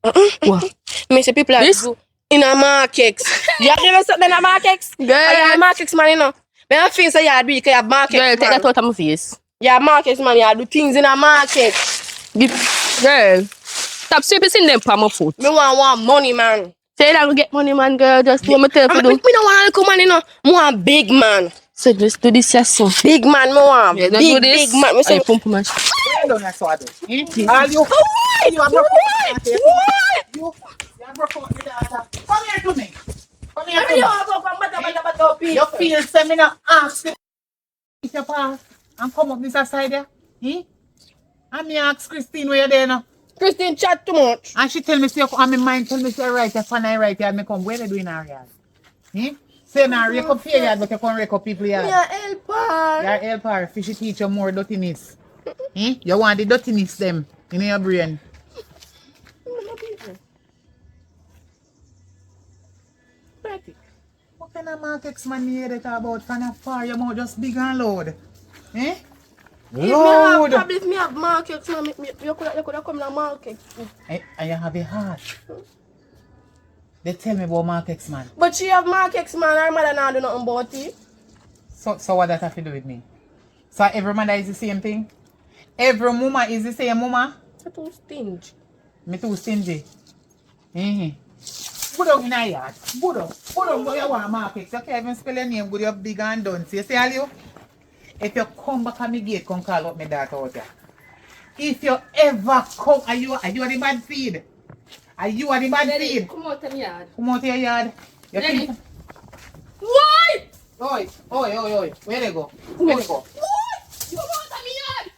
What? Me say people like This? do. in a market. You have never something in a market? Girl. I have a market man, you know. Me have things that you do, you have market Girl, man. take that out of my face. You have market man, you do things in a market. Girl, stop sweeping them for my foot. Me want money, man. Say that I get money, man, girl. Just do what me tell you to Me do. don't want a little man, you know. Me want big man. So just do this, yes, so. Big man, me want. Yeah, don't big, do this. big man. Me say, I pump my I don't know what I do. Eh? Are You what? you have broke out the What? You have broke out the data. Come here to me. Come here What? to me. You feel say me not ask you if you pass and come up this side there? Eh? And me ask Christine where you there now. Christine chat too much. And she tell me say and my mind tell me say right if I right here me come where they doing our yard. Eh? Say now rake up your yard but you can't rake up people yard. Me a helper. You're helper. Fishy teach you more dirtiness. Eh? You want the dirtiness them in your brain. What kind of markets man you hear that about from afar? Your mouth just big and loud. Eh? Loud. Probably if me have market, so you could have come to the market. And you have a heart. They tell me about markets man. But she have markets, man. Her mother not do nothing about it. So what that have to do with me? So every mother is the same thing? Every mama is the same mama? You're too stingy. Me too stingy. Eh. Put down in a yard. Put down where you want markets. You can't even spell your name good, you're big and done. See, see all you? If you come back at me gate, come call up my daughter out here. If you ever come, are you the bad feed? Are you the bad feed? Come out of my yard. Come out of your yard. You Ready? think- What? Oi. Where they go? Where they go? What? Come out of my yard.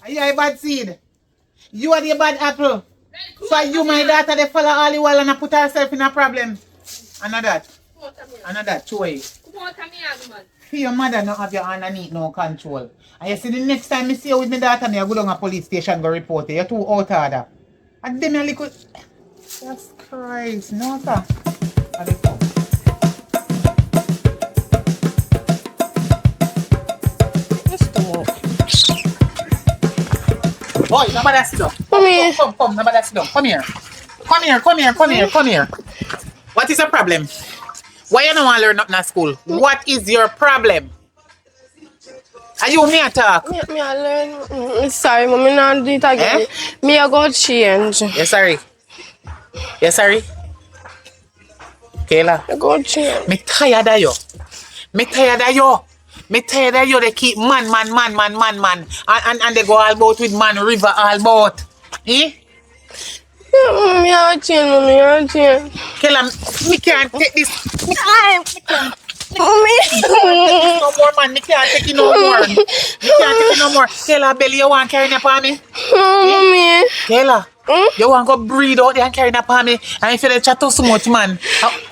Are you a bad seed? You are the bad apple. So you, my daughter, they follow all the while and I put herself in a problem. Another choy. Come out of my yard, man. Your mother not have your underneath no control. And you see the next time I see you with my daughter, I go down a police station go report you. You're too out order. And then I little... Jesus Christ, no sir. I dey come. Boy, nobody sit down. Come, nobody sit down. Come here. What is your problem? Why you don't want to learn nothing at school? What is your problem? Are you me talk? Me a learn. Sorry, mommy, not do it again. Eh? Me a go change. Yes, sorry. Kayla, I go change. me tired of you. Me tired of you. They keep man. And they go all about with man river all about. Eh? Me a change. Kayla, me can't take this. Mommy. No more, man. Me can't take it no more. Kayla, belly, you want carrying up on me? Mommy. Kayla, you want to go breed out there and carrying up on me? And if you chat so much, man,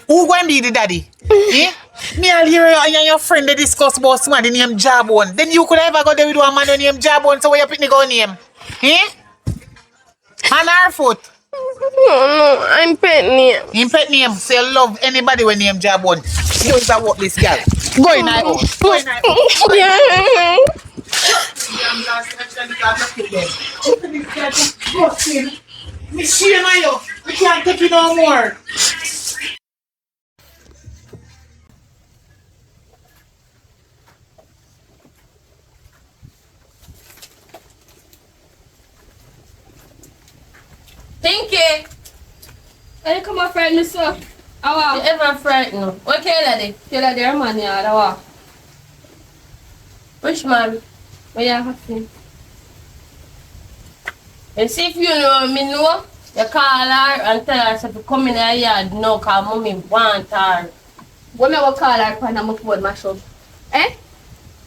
who going to be the daddy? Eh? Me and hear you and your friend they discuss about somebody named Jabon. Then you could ever go there with one man named Jabon, so where you pick the gun name? Eh? And her foot. No, I'm pet name. In pet name, say love anybody when name Jabon. You is a what this girl. Go in my house. Yeah. Me shame on you. We can't take it no more. Pinky. Hey, come on, friend, me sir. Awa. You ever frightened? Okay, lady. Kila der man yard, awa. Which man? Where you have to? And see if you know me know, you call her and tell her to come in her yard now, cause mommy want her. What me go call her pan my phone mash up? Eh?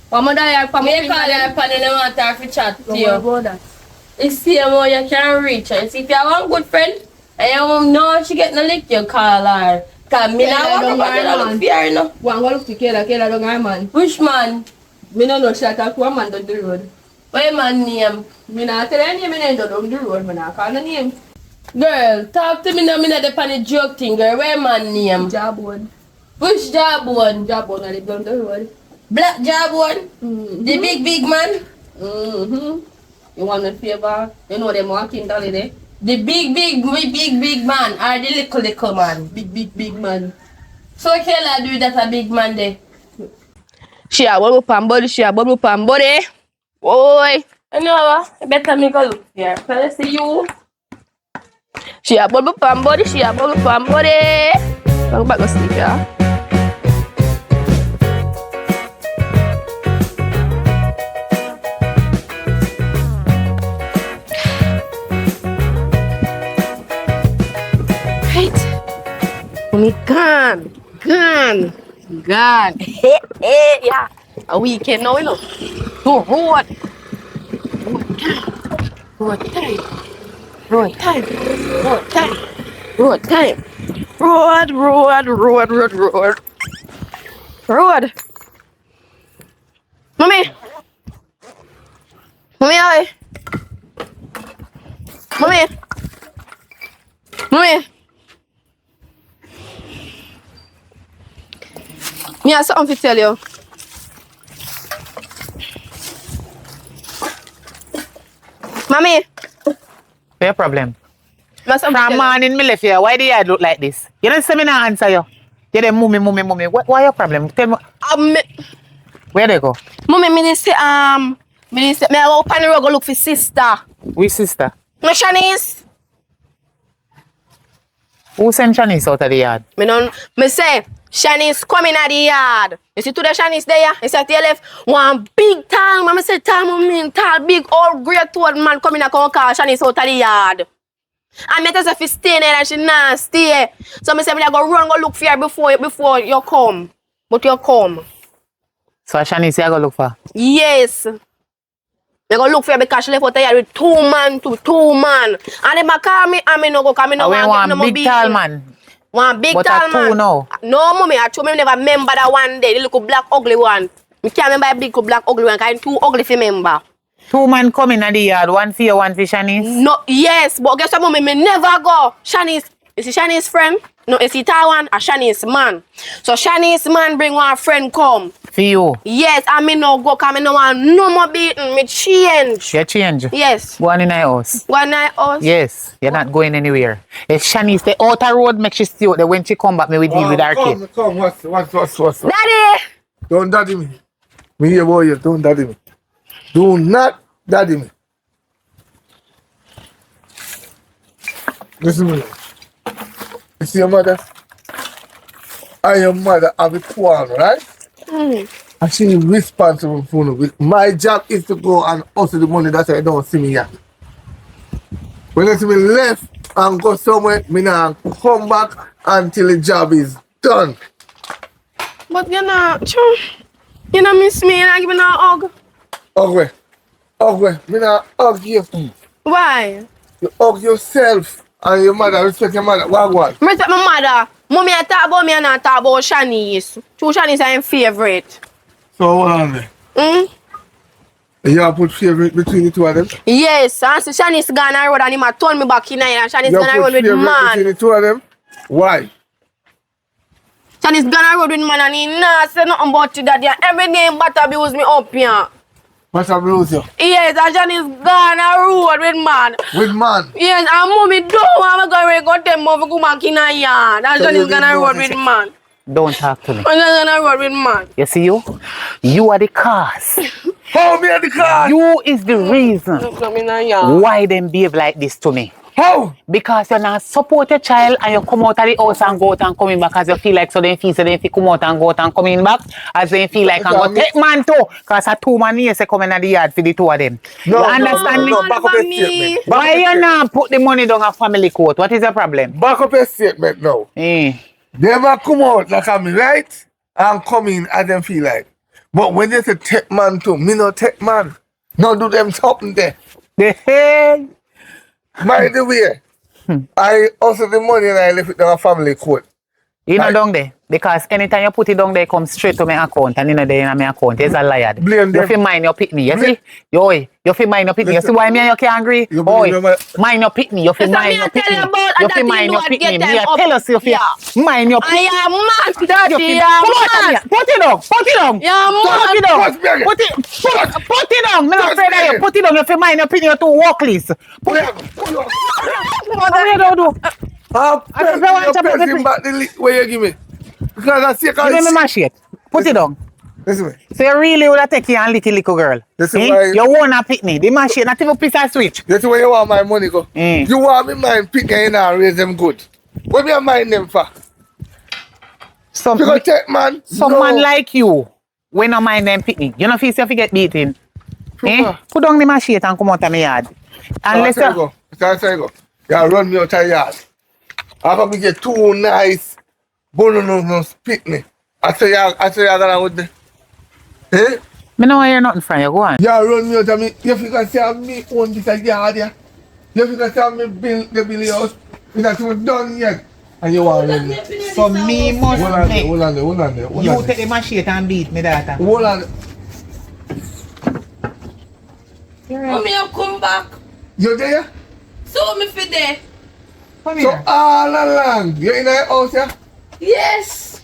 What me die her pan Me call her pan and I want her to chat to you. about that? You see how you can reach her. See if you have one good friend and you know she get no lick, you call her. Cause me Yeah, not don't want worry, to man. fear no. One go look to Kayla don't her man. Which man? Me no know she talk to a man down the road. What man name? Me not tell her name, me no down the road, me not call her name. Girl, talk to me now, me not the pan the joke thing, girl. Where man name? Jabon. Which Jabon? Jabon I live down the road. Black Jabon? Mm-hmm. The big man? Mm-hmm. You want a favor? You know them walking dolly there? The big man or the little man? Big man. So Kayla do that a big man there. She a bubble pan body, she a bubble pan body. Boy. You know what? Better make a look here. Can I see you? She a bubble pan body, she a bubble pan body. Go back to sleep, yeah. Right. Mommy gone. Yeah. A weekend now, you know. Go road. Road time. Road time. Road. Mommy, hi. Mommy. Me have something to tell you. Mommy. What's your problem? From morning, me left here. Why the yard look like this? You don't say me not answer you. You dey mummy. Why your problem? Tell me. Where they go? Mommy, me say me go up on the road go look for sister. Which sister? My Shanice. Who sent Shanice out of the yard? Me say Shanice coming at the yard. You see today Shanice there? You see at the left one big tall man. I say tall man, tall big old great old man coming and come call Shanice out of the yard. And me tell her if she stay there and she not stay. So me say me go run go look for her before you come. But you come. So Shanice you go look for? Yes. Me go look for her because she left out here with two man. And them a call me and me no go because me no want one big tall man. One big but tall man. Two now. No, mommy, I told me never remember that one day. The little black ugly one. Me can't remember the big black ugly one because I'm too ugly to remember. Two man coming at the yard, one for you, one for Shanice? No, yes, but guess what, mommy, me never go. Shanice, is it Shanice friend? No, is it Taiwan or Shanice man? So Shanice man bring one friend come. For you? Yes, I me no go because I no want no more beating. Me change. You change? Yes. Go on in the house? Go on in the house? Yes, you're not going anywhere. If Shanice the outer road make she stay out there, when she come back, me we deal with her kid. Come, what's Daddy! Don't daddy me. Me here, boy, don't daddy me. Do not daddy me. Listen to me. You see your mother? And your mother have a quarrel, right? And she is responsible for it. My job is to go and hustle the money. That's why you don't see me here. When you see me left and go somewhere, me now come back until the job is done. But you know miss me and I give me no hug. Ugly. Me now hug you. Why? You hug yourself and your mother, respect your mother. What? Respect my mother. Mommy, I talk about me and I talk about Shanice. Two Shanice are my favorite. So what on there? You have put favorite between the two of them? Yes, and so Shanice gone on road and him a turn me back in here and Shanice gone on road with man. Between the two of them? Why? Shanice gone on road with man and he not say nothing about it that day. Every day he but abuse me up here. What's abuse you? Yes, and Shanice gone on road with man. With man? Yes, and mommy don't want me go tell mom to come back in a yard. And Shanice gone on road with man. Don't talk to me. And Shanice gone on road with man. You see you? You are the cause. How me are the cause? You is the reason why them behave like this to me. How? Because you not support your child and you come out of the house and go out and coming back as you feel like so then feel so then come out and go out and coming back as they feel like and go take man too. Because a two man here say coming at the yard for the two of them. No, you understand me? No, back up your statement. Why you not put the money down a family court? What is the problem? Back up your statement now. They might come out like me, right? And come in as them feel like. But when they say take man too, me no take man. No do them something there. The hell? By the way, I also the money and I left it down a family court. You know down there? Because anytime you put it down there, it comes straight to my account and you know there in my account. It's a liar. Blame them. You feel mind your pitney. You see? You feel mind your pitney. You see why me and you can't agree? You mind your pitney. You feel mind your pitney. You feel mind your pitney. Me tell us you feel mind your pitney. I am mad, Daddy. Come on, put it down. Put it down. Yeah, Put it down. Put it down. I'm not afraid of you. Put it down. You feel mind your pitney. You're too workless. Put it down. What you don't do? I'm I prefer one chop pressing back the lick where you give me. Because I see Give me my shit. Put it down. Listen me. So you really would have take you and lick a little girl. This is why- You wanna pick me. The machine not even piece of switch. This is where you want my money go. Mm. You want me mind pick and raise them good. What me a mind them for? Some, You go take man. some no. man like you, when no mind them pick me. You know feel if you get beaten. Super. Put down the machine and come out of my yard. Unless So I go. You run me out of yard. After me get two nice bono pick me. I say you gonna with me. Eh? me no hear nothing from you. Go on. You run me out of me. You think say me own this yard here? You think say me build the Billy house? It's not even done yet. And you want to run me. So me must make Hold on there. you take the machine and beat me daughter. Hold on. Mommy, I come back. You there? So me for there. Come So here. all along, you in the house here? Yes.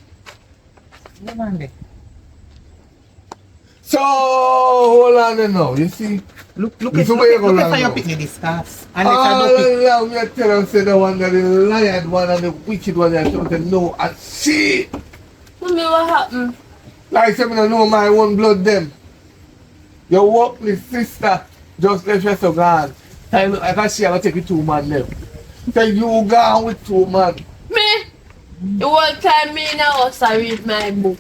Come on there. So hold on there now. You see? Look You at see where you go look wrong at how now? you pick me this cars. And All it's a along, me tell you say the one that the lion one and the wicked one that you say no and see. Mommy, what happened? Like say me no know my own blood them. Your workless sister just left you so gone. I look like she gonna take you 2 man left. So you gone with 2 man. Me? The whole time me in the house I read my book.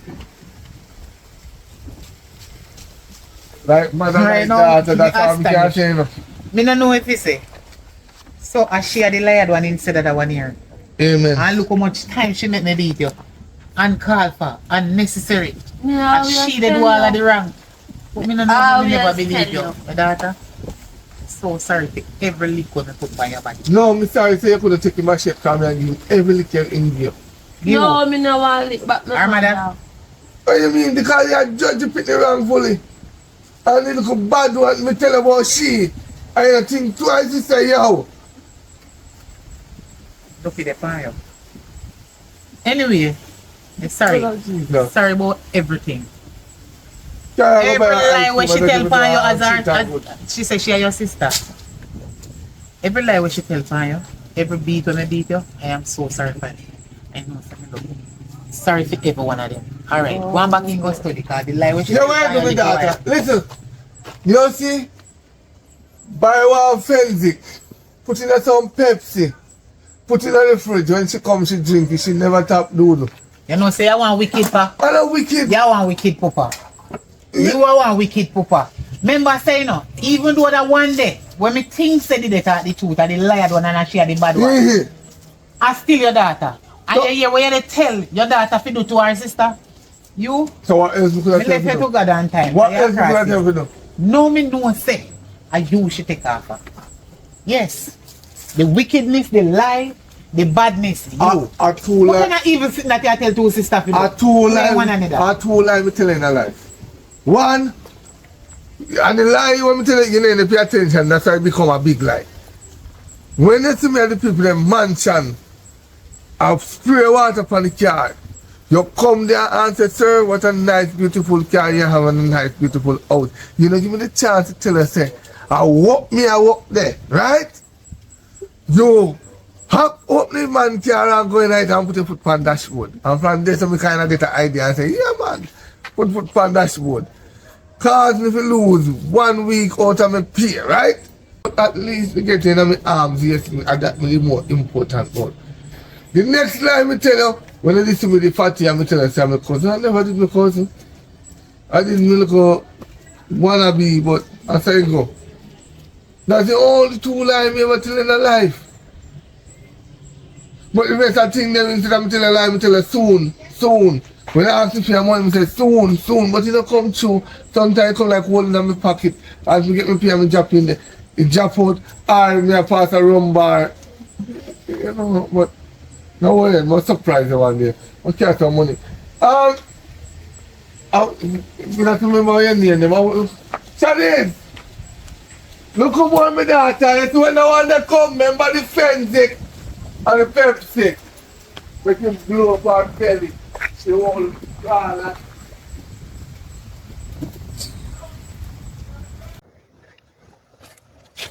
Like mother Right like now, daughter, that's me all me can astonished. say you know. Me no know if you say. So I share the layered one instead of the one here. Amen. And look how much time she make me beat you. Uncalled for, unnecessary. Yeah, And she did do all of the wrong. But me no know, Ah, me we never are believe you. tell My daughter, so sorry for every lick when I put on your body. No, me sorry say you could have taken my shit from me and give every little in you. Give no, up. me no want lick back no Our mother? now. What you mean? Because you judge the picture wrongfully. And the little bad one me tell about she. And you think twice you say yo. Look at the fire. Anyway, sorry. No. Sorry about everything. Can't go Every buy an lie ice when she cream and tell don't for you give as me her, a cheat and good. she say she your sister. Every lie when she tell for you, every beat when I beat you, I am so sorry for it. I know something love you. Sorry for every one of them. Alright, go on back and go study because the lie when she You tell know for what you, I do, the lie. daughter? Listen. You see? Buy one Fenzik. Put in some Pepsi. Put it in the fridge. When she comes, she drink it. She never tap doodle. You know say you want wicked pa? I know wicked. You want wicked papa. You are one wicked papa. Remember saying no, even though that one day when me think said it at the truth and the lied one and she had the bad one, Yeah. I still your daughter. And So- you hear what you tell your daughter to do to her sister? You So what else we could me have left you tell to you? God on time. What You else we could have cross tell it. you? No me no say and you should take off her. Yes. The wickedness, the lie, the badness, you. A two What lie. kind of evil thing that you tell two sisters to do? A two Like one lie. another. A two lie me telling a lie. One, and the lie you want me tell you know, pay attention, that's why it become a big lie. When you see me and the people in mansion, I spray water upon the car. You come there and say, sir, what a nice, beautiful car you have and a nice, beautiful house. You know, give me the chance to tell her, say, I walk there, right? You hop up the man car and go in right and put your foot on dashboard. And from there, some kind of get an idea and say, yeah, man, put foot on dashboard. Cause me if you lose 1 week out of my pay, right? But at least we get in my arms, yes, and that's the more important one. The next line me tell you, when I listen to the fatty, I tell you, say I'm a cousin. I never did my cousin. I did my little wannabe, but I say go. That's the only two lines me ever tell in my life. But the rest of the thing, then instead of me tell a lie, me tell her soon. When I ask if you have money, I say soon. But it don't come true. Sometimes it come like holding in my pocket. As we get my pay, I drop in there. It drop out, or me I pass a rum bar. You know, but no worry, I'm surprised one day. I catch some money. You have to remember your name. Shadid! Look who born my daughter. It's when the one that come, remember the Fenzik and the Pepsi. Make him blow up her belly. She won't call.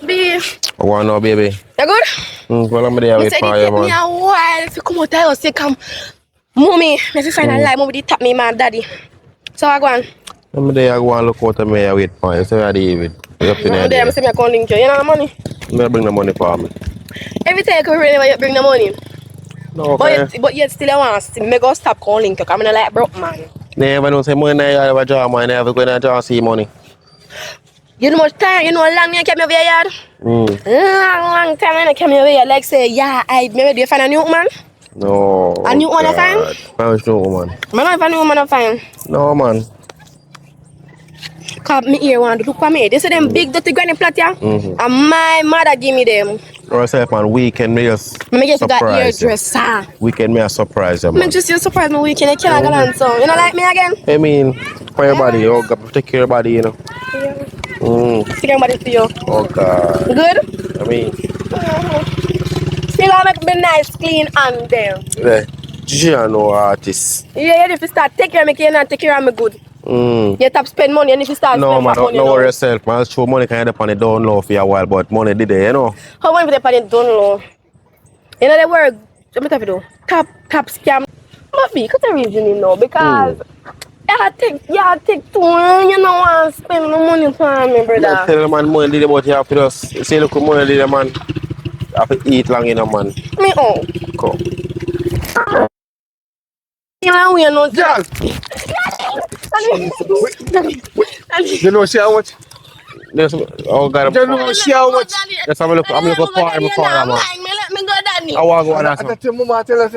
B. I want to know, baby. You good? Well, I'm there Me wait said for it you, take me man. a while to come out of the house. Say, come. Mommy, if you find a lie, mommy did tap me, man, daddy. So I go on. I'm there, I go and look out and me, I wait for you. So, David. You're up in I'm there, I there. say, I can't link you. You know the money? Me bring the money for me. Every time you come here, you bring the money. No, okay. But yet still I want to me go stop calling you. I'm not like broke, man. Never know say money I have a job, man. Never go to job see money. You know much time, you know how long you came over here? Long time I came over here. Like say, yeah, maybe do you find a new man? No. A new one I find? I wish no woman. Man, I find a new man I find. No, man. Cause me here want to look for me. They say them big dirty granny plot here. And my mother give me them. Yourself, man. Weekend, me just Me just got surprise you. hairdresser. Weekend, me a surprise you, Me man. just you surprise me weekend. I can't go on so. You know like me again? I mean, for your body, you got to protect your body, you know. Take everybody for you. Oh, God. Good? I mean, Still I make me nice, clean and them. yeah. You know artist. Yeah, if you start take care of me, you not take care of me good. You have to spend money and if you start No, spend man, money, don't worry yourself, man. Show money can end up on the down low for a while, but money did it, you know. How much they pay don't know? You know they work. What me have to do? Top scam. Must be because the reason you know because you take too long. You don't want to spend no money for me, brother. Yeah, tell the man money did it, but you have to just say look money did it, man. You have to eat long, you know, man. Me oh. Come. You know we are not. Girl, you know she how much? There's, oh God, You know she how much? let's have a look. I'm looking for him before that, man. Let me go, Daddy. I want to go on I that. thought your mama tell us.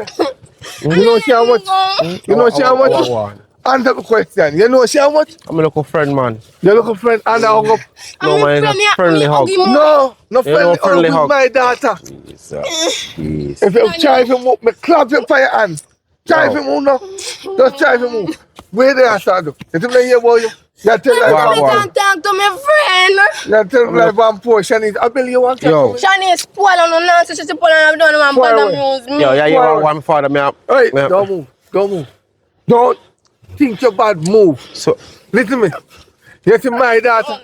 You know she how much? You know she how much? Answer the question. You know she how much? I'm a local friend, man. You look a friend and I hug up. No, man, it's a friendly hug. No, no You know, friendly hug with my daughter. Jesus. If you try to move, me clap you for your hands. Try to move now. Just try to move. Where they are, Sadu? You think they hear about you? You tell like Wow, one wow. Can't talk to my friend. You tell like one poor Shanice. I believe you want to Yo. Shani is spoiled on the nonsense. She's spoiled and I don't want Spoil to away. amuse me. Yo, yeah, you Forward. want one father, me up. Hey, don't move. Don't move. Don't think you're bad. Move. So, Listen to me. You see my daughter.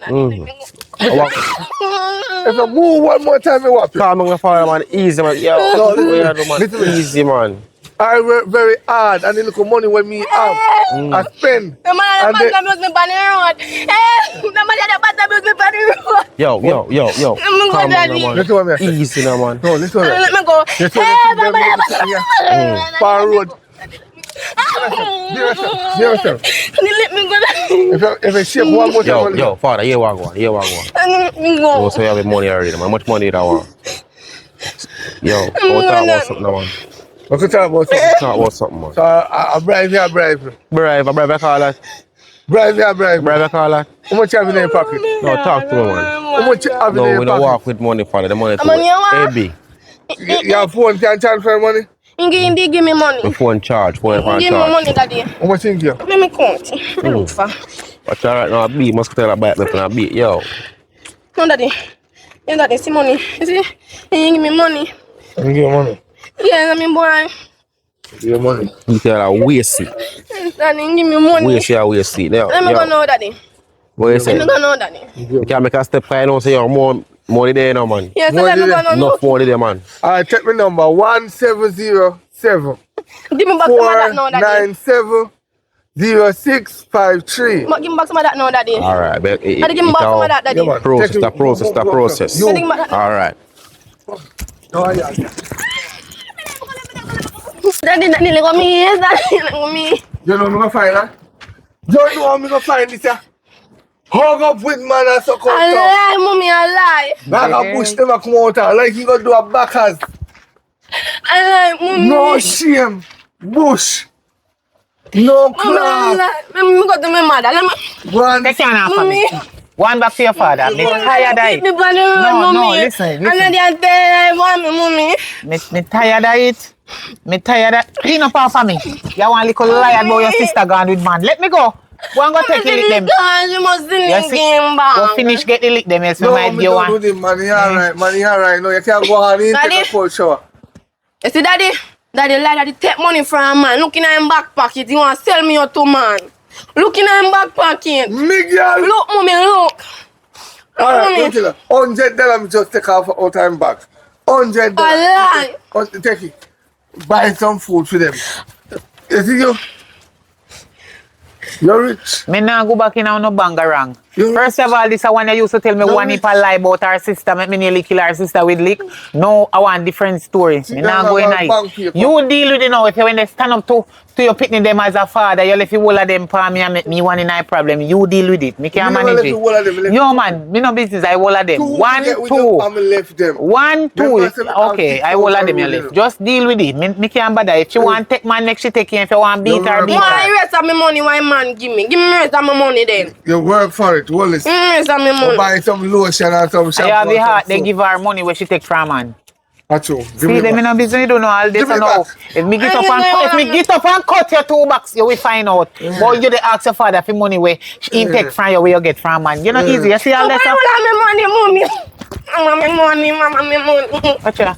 If you move one more time, you whop you. calm my father, man. Easy, man. Yo, No, listen, what you do, man? listen. Easy, man. I work very hard and the little money when me have, I spend. The man And that they- bad abuse me on the road. Hey, the man that bad abuse me on the road. Yo. Let me go, Calm down, Daddy. man. Listen what me I say. Easy, now, man. No, listen what me I Let say. me go. Yes, Hey, sir, the man that listen, Far road. Dear sir. Let me go. If I shake one more time, Yo, father, here we go. Let me Oh, go. so you have money already, man. How much money that want? Yo, I want to talk about something, now, man. we could talk about something. Talk about something, man. So I bribe you, I bribe you. Bribe, I call that. Bribe you, I bribe you. Bribe, I call that. How much you have in your pocket? No, talk to me, man. How much you have in No, your we don't pocket? walk with money, father. The money money you want? AB. Your phone can transfer money? Indeed, give me money. The phone charge, phone Give me charge. money, Daddy. How much you give? Let me count. Look for. But alright now, I beat, must tell about me for a beat. Yo, No, Daddy. Yeah, Daddy, see money. You see? You give me money. You give you money. Yeah, I mean, boy. Give you money. you tell her waste it. Daddy, give me money. Waste it. Yo, Let me go now, Daddy. what you Let say? me go now, Daddy. You can't make a step for you know, say you're more money there now, man. Yes, What let me did go it- now. Enough money there, man. Alright, take me number 1707 Give me back some of that now, Daddy. 497 0653. Give me back some of that now, Daddy. Alright, but Daddy, give me back some of that, Daddy. Yeah, man. process, Take the it- process, the process. You- Daddy, give me back that. Alright. Oh, yeah. Daddy, let go me. Yes, Daddy, let go me. You know I'm gonna find that? You know how I'm gonna find this, yeah? Hug up with man and suck I out. lie, mommy, I lie. Like a bush never come out here. Like you gonna do a backers. I lie, mommy. No shame. Bush. No Mommy, I class. lie. Let me go to my mother. Let me. One. Take your hand for Mommy. me. One back to your father. Me tired of Keep me it. on the road, No, mommy. listen. And then tell I want me, mommy. Me tired of it. Me tired of clean up off of me. You want a little lie about your sister gone with man. Let me go. Go and go take the lick them. You must sing You the see? game back. Go finish get the lick them. Yes, No, might me give don't do one. this, man. He alright, man. He alright. No, you can't go on in Daddy? take a cold shower. You see, Daddy? Daddy lie, Daddy take money from a man. Look in him back pocket. He want to sell me out to man. Look in him back pocket. Miguel. Look, mommy, look. Alright, $100 me just take off all time back. $100. Take it. Buy some food for them. You see you? You're rich. Me nah go back in on no bangarang. You're First of all, this is one you used to tell me You're one rich. if I lie about our sister, make me nearly kill our sister with lick. No, I want different story. Me nah go in bank it. paper. You deal with it now. If you when they stand up to your picnic them as a father, you left you all of them for me and make me one in a problem. You deal with it. Me can't Me never manage left it. you all of them, me left Yo you. man, me no business. I all of them. Two One, get with two. them and me left them. One, two. Them say me have Okay, six I all of out them you road, left. you know. Just deal with it. Me can't bother. If she want take man next, she take you. If you want beat You're her, right. beat Why her. rest of my money? Why man give me? Give me rest of my money then. You work for it, Wallace. Give me rest of my Or money. buy some lotion and some I shampoo have the and heart. some They soap. give her money where she take from man. That's true. Give See, me them in back. a business, you don't know all this. Give me So now, back. if me get I up give and you cut, if all me of get up and cut your 2 bucks, you will find out. But you the ask your father for money where he take from you, where you get from man. You know easy. You see all Why that stuff? would I have my money, mommy? Mama, my money. Watch ya.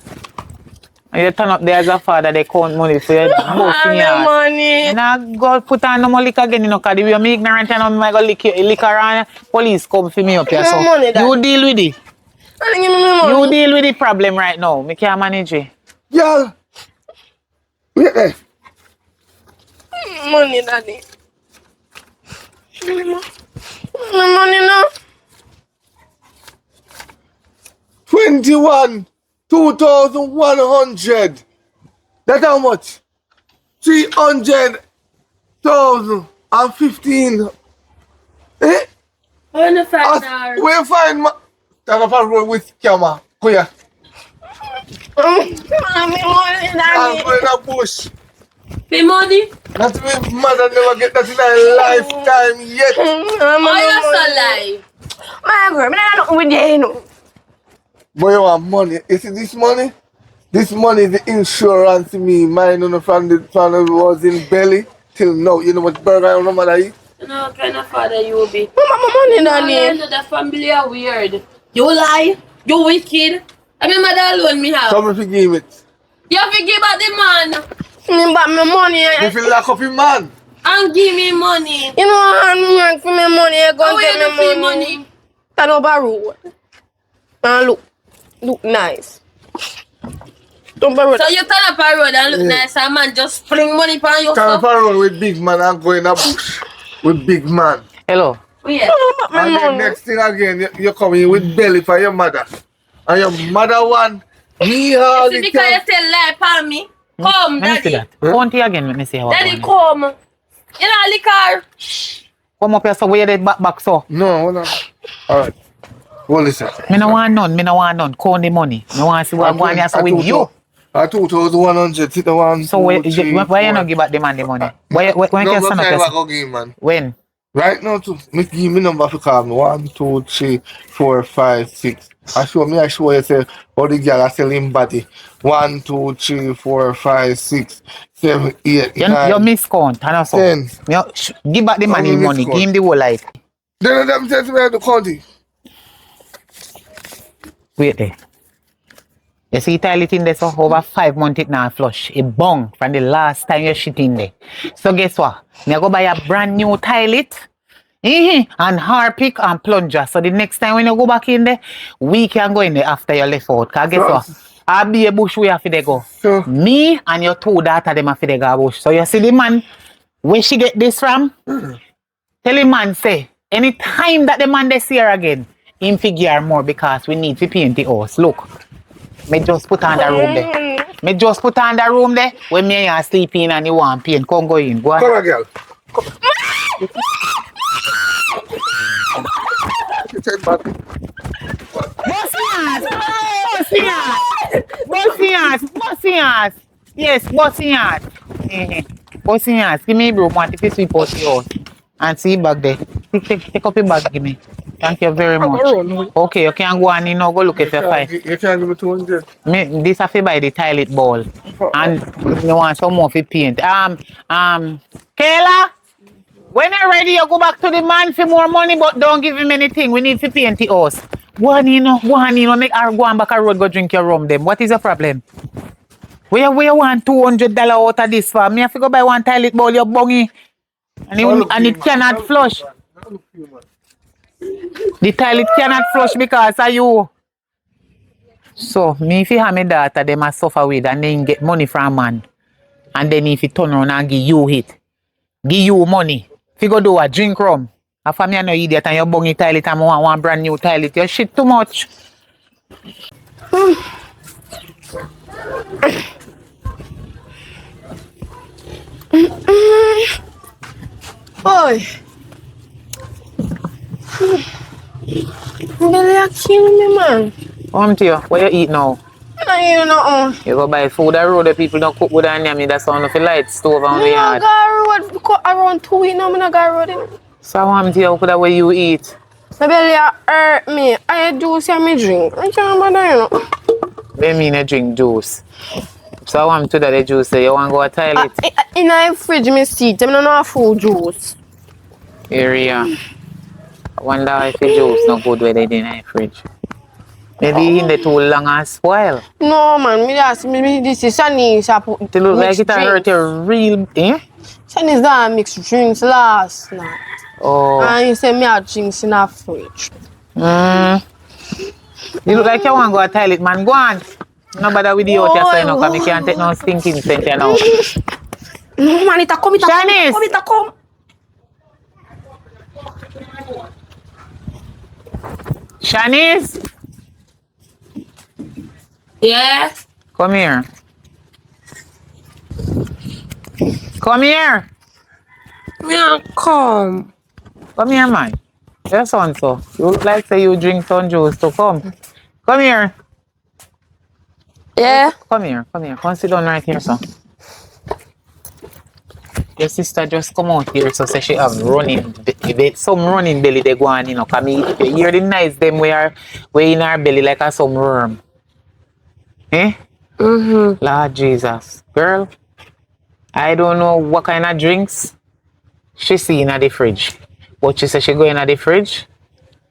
And you turn up there as a father, they count money for you. Both in your My ass. money. And I go put on no more liquor again, you know, because the way I'm ignorant and I'm going to liquor and police come for me up here. So No money, you Daddy. deal with it. I give me my You money. deal with the problem right now. Me can't manage it. Girl. Wait there. Money, Daddy. My money now. 21. 2,100. That's how much? 300,000 and 15. Eh? When you find As, her, where you find my... Stand up and roll with camera. Go here. Mommy, money, I'm Daddy. going to bush. pay money? That's my mother never get that in her lifetime yet. Oh, you're so lie. My girl, I don't with you, know. Boy, you want money. You see this money? This money is the insurance to me. Mine on the family was in belly till now. You know what burger your mother eat? You know what kind of father you will be. Mama, my money, You Daddy. know the family are weird. You lie. You wicked. I mean, mother alone me have. Come if you give it. You have to give back the man Me back my money. If you lock up your man. and give me money. You know I'm work for my money. You go How will get you do me for money? Stand up a road. And look nice. Don't borrow So you turn up a road and look nice and man just fling money upon your Come stuff. around with big man and go in a bush with big man. Hello. Oh, yeah. my And then money. next thing again, you come in with belly for your mother. And your mother want me all See, the because you time. tell lie upon me. Come, Let me see daddy. that. Count it again, let me see how Daddy, it come. You know, liquor. come up here so where you dead back so. No, hold on. Alright. Well, listen. Me no want none, me no want none. Count the money. Me want to see what going on so with you. I 2,100. Sit the one. So why you not give back the man the money? Why you No, can stand up I here? go give man. When? Right now, to me give me number for call me. 1, 2, 3, 4, 5, 6. I show you say all the girl are selling body. 1, 2, 3, 4, 5, 6, 7, 8, You 9. miscount, and also. 10. Give back the man you his money. miscount? Give him the whole life. Then them says we have to count it. Wait there. You see toilet in there so over 5 months it now flush. It bung from the last time you shit in there. So guess what? Me go buy a brand new toilet. And Harpic and plunger. So the next time when you go back in there, we can go in there after you left out. Cause guess what? I'll be a bush where you go. So, Me and your 2 daughters them have to go bush. So you see the man, where she get this from? Tell the man say, anytime that the man they see her again, him figure more because we need to paint the house. Look. Me just put on the room there. Me just put on the room there. When me and sleep in and you want paint, come go in. Go on. come on, girl. Take back. Bossias. Yes, bossias. Bossias. Give me a broom one if you sweep out the house. And see back there. Take up your bag, give me. Thank you very much. Okay, you can go and you know, go look at your file. You can't give me 200. This have to buy the toilet bowl. And you want some more for paint. Kayla, when you're ready, you go back to the man for more money, but don't give him anything. We need to paint the house. Go on, make her go on back a road, go drink your rum them. What is the problem? Where you want $200 out of this for? Me have to go buy one toilet bowl, you're bungy. And it cannot flush. The toilet cannot flush because of you. So, me if you have my daughter, they must suffer with and then get money from man. And then if you turn around and give you it, give you money. If you go do a drink rum, and for me I no idiot and you bung your toilet and I want one brand new toilet, you shit too much. Boy. Belly are killing me, man. Come to you, what you eat now? I don't know. You go buy food that road, the people don't cook good and yummy, that's on the light stove on the I yard. got road around 2 weeks now, I got road. So I want to you what way you eat. My belly hurt me. I juice and me drink. I can't bother, you know. They mean I drink juice. So I want to that the juice, you want to go to the toilet? In the fridge, me see it. I don't know food juice. Area. I wonder if the juice not good where they in the fridge. Maybe in the too long and spoil. No, man. Me this is Shanice. I put It look like it hurt you real, eh? Shanice that mixed drinks last night. Oh. And he said me have drinks in the fridge. You look like you want to go to the toilet, man. Go on. No bother with the out here, so you know, because I can't take no stinking scent you know. No, man, it a come, Shanice! Come, it a come. Shanice! Yeah? Come here. Come here. Yeah, come. Come here, man. Your son, so. You look like say you drink some juice, so come. Come here. Yeah? Come here. Come sit down right here, son. Your sister just come out here, so say she have some running belly they go on, you know. Cause me, you hear the nice them where in her belly like a some worm. Eh? Mm-hmm. Lord Jesus. Girl, I don't know what kind of drinks she see in the fridge. But she said she go in the fridge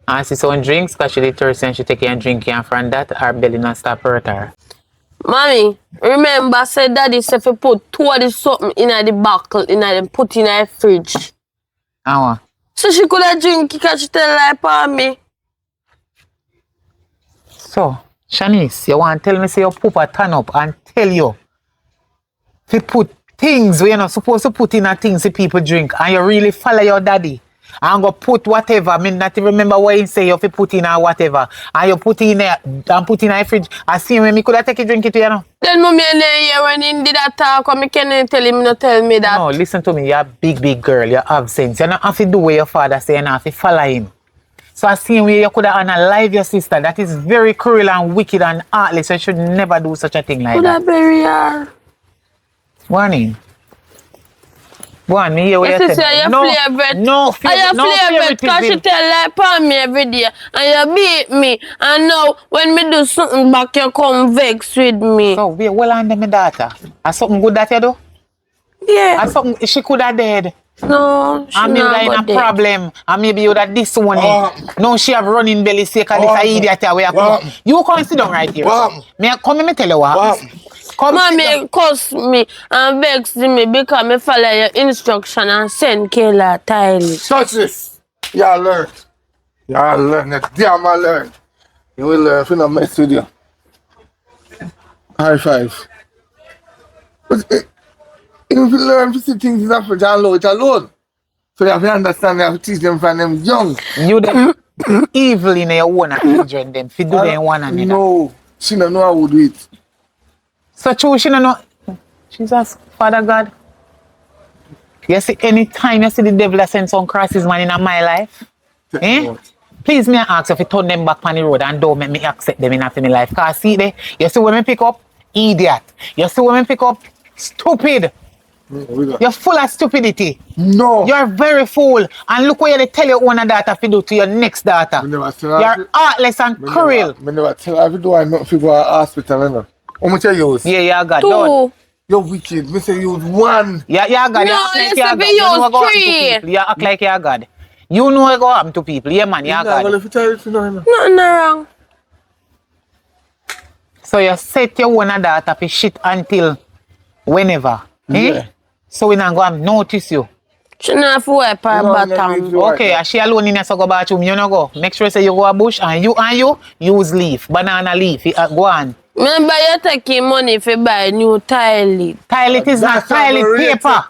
and see some drinks because she did thirsty and she take and drink and from that her belly not stop hurt her. Mommy, remember said daddy said if you put 2 of the something in the buckle put in the fridge. What? So she could have drink it because she tell lie for me. So, Shanice, you want to tell me say your papa turn up and tell you to put things where you're not supposed to put in a things that people drink and you really follow your daddy and go put whatever, I mean not even remember what he say you have to put in or whatever and you put in there and put in a fridge and see when me could have take a drink it you know. Then mommy and here when he did that talk when me can't tell him not tell me that. No, listen to me, you're a big girl, you have sense. You don't have to do what your father say, you don't have to follow him. So I see where you could have unalive your sister. That is very cruel and wicked and heartless. So you should never do such a thing like Could that. have bury her. Warning. Go on, me hear what Yes, you sister, say. you flavor. No flavor because she tell lie for me every day and you beat me and now when me do something back you come vex with me. So wait, well on my daughter. Has something good that you do? Yeah. Has something she could have dead. No, she And maybe not in a go there. problem. And maybe you that this one. No, she have running belly sake of this idiot here where you come. You come sit down right here. Me come me tell you what. Come Mommy cuss me and vex me because me follow your instruction and send Kayla Tyler. Touch this. Y'all learn. Y'all learn. Next damn I learn. You will learn if you don't mess with you. High five. But if you learn to see things in Africa, allow it alone. So you have to understand, you have to teach them from them young. You the evil in your own children them. If you do them one another. No, she don't know how to do it. So true, she don't know. Jesus, Father God. You see, anytime you see the devil send some crosses man in my life, please me ask if you turn them back on the road and don't make me accept them in my life. Cause see there, you see when me pick up, idiot. You see when me pick up, stupid. You're full of stupidity. No. You're very fool. And look what you tell your own daughter to do to your next daughter. You're heartless and cruel. I never tell her if you do I not figure out hospital, you know. How much you use? Yeah, God. 2. You're wicked. Me say you use 1. Yeah, God. No, You you act like say you're God. you You know what go happen to 3. people. You act like you're God. You know what go happen to people. Yeah, man, you're God. Nothing wrong. So you set your own daughter for shit until whenever. Yeah. So we not go and notice you. She not for wipe her bottom. Okay, she alone in a so go bathroom, you know go. Make sure say you go a bush and you use leaf, banana leaf. Go on. Remember you taking money for buy new toilet. Toilet is not toilet paper.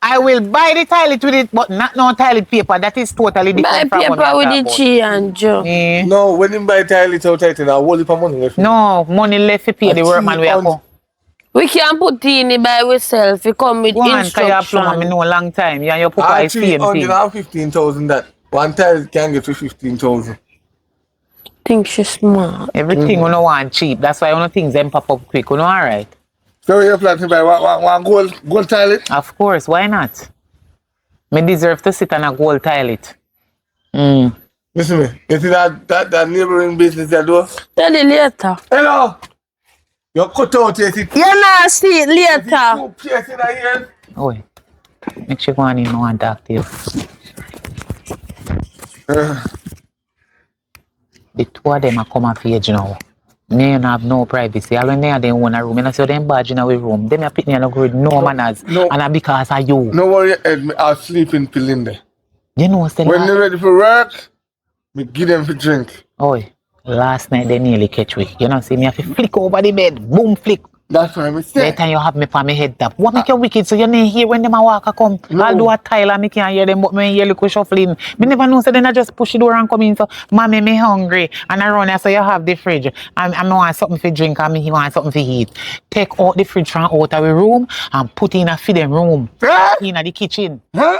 I will buy the toilet with it, but not no toilet paper. That is totally different Buy from what paper we with talk the about. tree and Joe. Eh. No, when you buy toilet out there, now whole heap of money left. No, money left to pay the workman we come. We can put in it by ourselves. We come with Go on, cause you have instruction. plumber, me know a long time. You and your papa is same thing. 315,000 that. One tile can get to 15,000. Think she's smart. Everything you know want cheap. That's why one things them pop up quick. You know alright. So you plan to buy one gold toilet? Of course, why not? Me deserve to sit on a gold toilet. Listen to me. You see that neighboring business they do? Tell you later. Hello! You cut out your teeth. You not see it later. Oh, make sure go on in and talk to you. The two of them are come of age now. Me and have no privacy. All when they are in one room, and I say them badge in our room. Them are picking no good, no manners. No. And because of you. No worry, Ed, I'll sleep in pill in there. You know, still when they're ready for work, me give them for drink. Oh, last night they nearly catch me. You know, see me have to flick over the bed. Boom, flick. That's what I'm saying. That time you have me for my head top. What make you wicked so you never hear when them a walk a come? No. I'll do a tile and me can't hear them, but me hear little shuffling. Me never know so then I just push the door and come in. So, mommy, me hungry. And I run so you have the fridge. And I want something for drink and me want something for eat. Take out the fridge from out of the room and put in a feeding room. In the kitchen. Huh?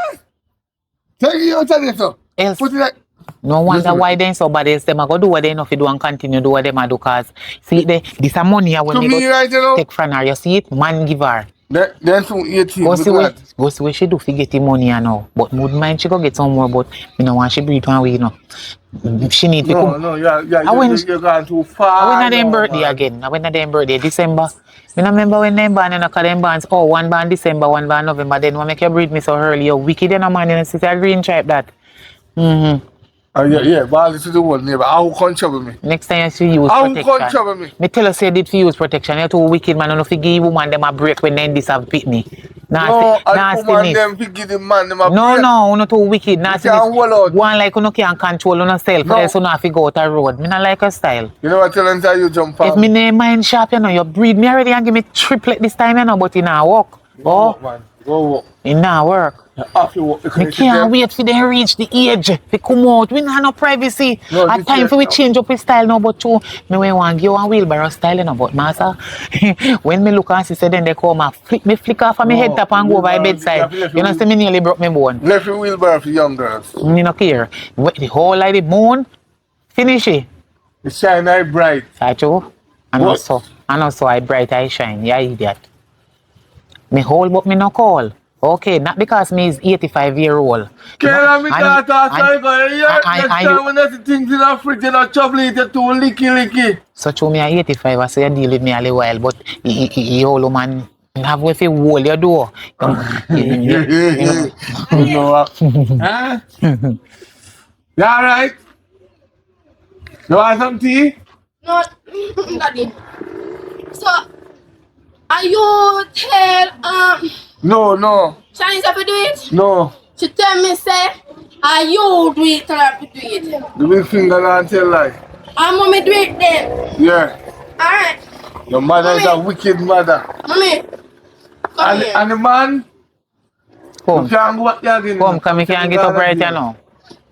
Take it out of there, so. Else. Put it like... No wonder why then so bad is them I go do what they know if you do and continue do what them I do cause see this a money when to me me go right, you know? take from her, you see it, man give her. Then some 18. Go see what she do for get the money you know. But mood mind she go get some more but you know when she breathe one way you know. She need to come. No, you're going too far. I went at them birthday again. I went at them birthday December. I remember when them born and I call them bands. Oh, one born December, one born November. Then when make you breathe me so early, you wicked and a man in a city a green tribe that. Yeah, but this is the one neighbor. How can trouble me? Next time you see use How protection. can trouble me? Me tell you say did for use protection. You're too wicked man. You know fi give woman them a break when they this have pit me. No, I woman them fi give the man them a break. No, you not too wicked. Nasty. One like you no can control on yourself. No. Else you no have to go out the road. Me not like your style. You know what telling you jump out? If me name mind sharp, you know, you breed me already and give me triplet this time, you know, but it not work. Go walk. It not work. Me can't wait for them reach the age to come out. We don't have no privacy. No, At time for we change up his style now, but too, me when want give you one wheelbarrow style, you know, but master, when me look and see, say then they come and flick off of my head top and go over my bedside. You know, say me nearly broke my bone. Left your wheelbarrow for young girls. Me no care. The whole of the moon, finish it. It shine eye bright. That's true. And also I bright I shine. Yeah, idiot. Me whole but me no call. Okay, not because me is 85-year-old. Can me next time when there's things in the fridge and a chocolate too licky. So true me at 85, I say you deal with me a little while, but you old man have with you hold your door. You know what? Huh? You alright? You want some tea? No, Daddy. So, are you tell No. Chinese have to do it? No. She tell me say, are you do it or have to do it? The big finger and tell lie. And mommy do it then. Yeah. Alright. Your mother is a wicked mother. Mommy. Come here. And the man, Come. you can't go back there again. Come, me can't get up right here now.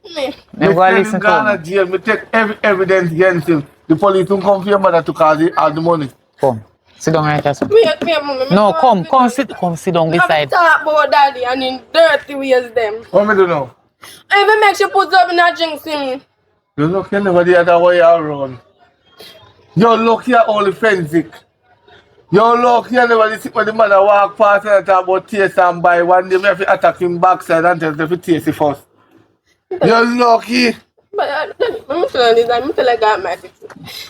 Mommy. Me go listen to him. Jail. Me take every evidence against him. The police will come for your mother to cause all the money. Come. Sit down right here, son. Wait, mommy. No, come sit down I beside. talk about daddy and in dirty ways them. What me do now? I even make sure put up in a drinks in me. You look here never the other way around. You look here all forensic. You look here never see when the man walk past and talk about taste and buy. One day me have to attack him backside and tell him to taste it first. You lucky. But I'm telling you, I'm telling you, I'm telling you.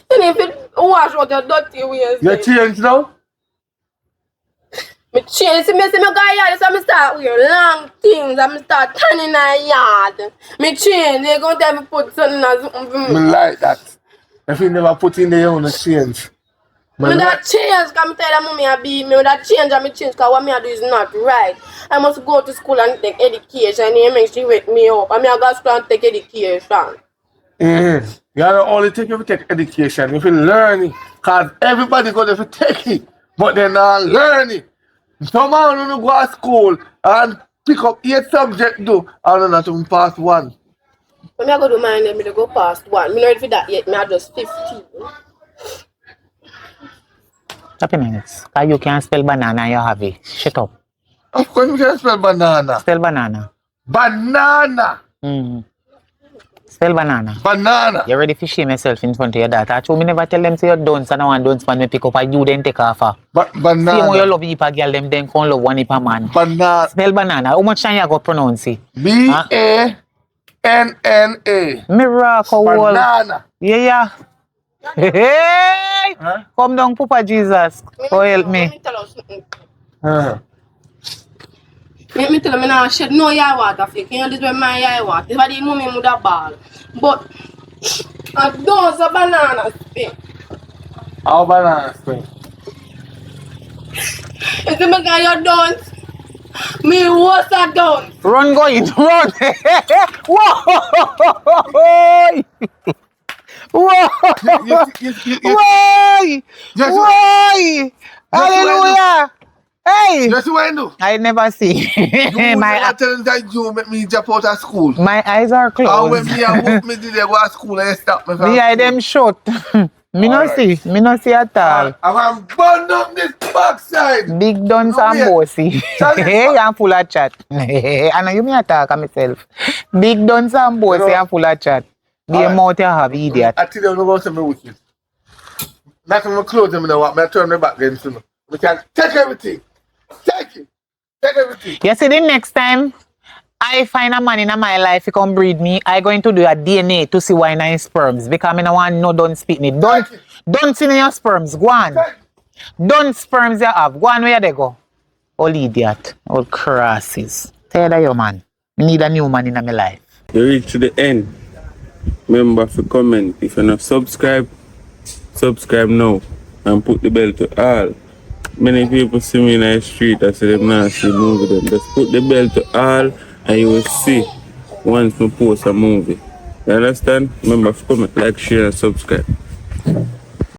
Then if you wash out your dirty ways. You change now? Me change, see me go yard, so me start wear long things and me start tanning a yard. Me change, they gonna tell me put something as Me like that. If you never put in there, you wanna change. Me that change, come tell them mommy I be me that change and me change because what me I do is not right. I must go to school and take education and he makes she wake me up. And me I go to school and take education. You don't only take if you take education, if you learn it. Because everybody going to take it, but they're not learning. Some man don't go to school and pick up 8 subjects do and not even pass one. When I go to mine, me to go past 1. Me not ready for that yet, me I just 15. Happy minutes. Because you can't spell banana, you have it. Shut up. Of course you can spell banana. Spell banana. Banana. Spell banana. Banana. You ready to shame yourself in front of your daughter? Actually, me never tell them say you're done, so now one done span me pick up and you then take off her. Banana. See how you love heap of girl, them then can't love one heap of man. Banana. Spell banana. How much time you go pronounce it? B-A-N-N-A. Miracle. Banana. Yeah. Hey! Huh? Come down, Papa Jesus. Go help me. Let me tell you something. Let me tell you, I don't shed no yard water flick. You know this is my yard water. If I didn't know me, I would have ball. But a dozen of bananas spin. How banana spring? If you make your done, me was a done. Run, going, run. Whoa! Whoa! Why? Why? Hallelujah! Hey! That's what I do. I never see. You never tell them that you make me jump out of school. My eyes are And closed. when me and walk me did they go to school and stop me from The eye school. them shut. Me no see. Me no see at all. I'm going to burn up this backside. Big guns No, and wait. bossy. Charlie, Hey, I'm full of chat. I know you me attack myself. Big guns and bossy, You know- I'm full of chat. The Alright. amount you have, idiot. I tell you, I'm going to say me wicked. Not when I close them in the walk, I turn my back against them. We can take everything. Take it. Take everything. You see, the next time I find a man in my life who come breed me, I going to do a DNA to see why nine sperms. Because I don't want no don't spit me. Don't see your sperms. Go on. Take it. Don't sperms you have. Go on where they go. Old idiot. Old crosses. Tell you, man. I need a new man in my life. You reach to the end. Remember to comment. If you're not subscribe now and put the bell to all. Many people see me in the street, I say them not see movie them. Just put the bell to all and you will see once we post a movie. You understand? Remember to comment, like, share and subscribe.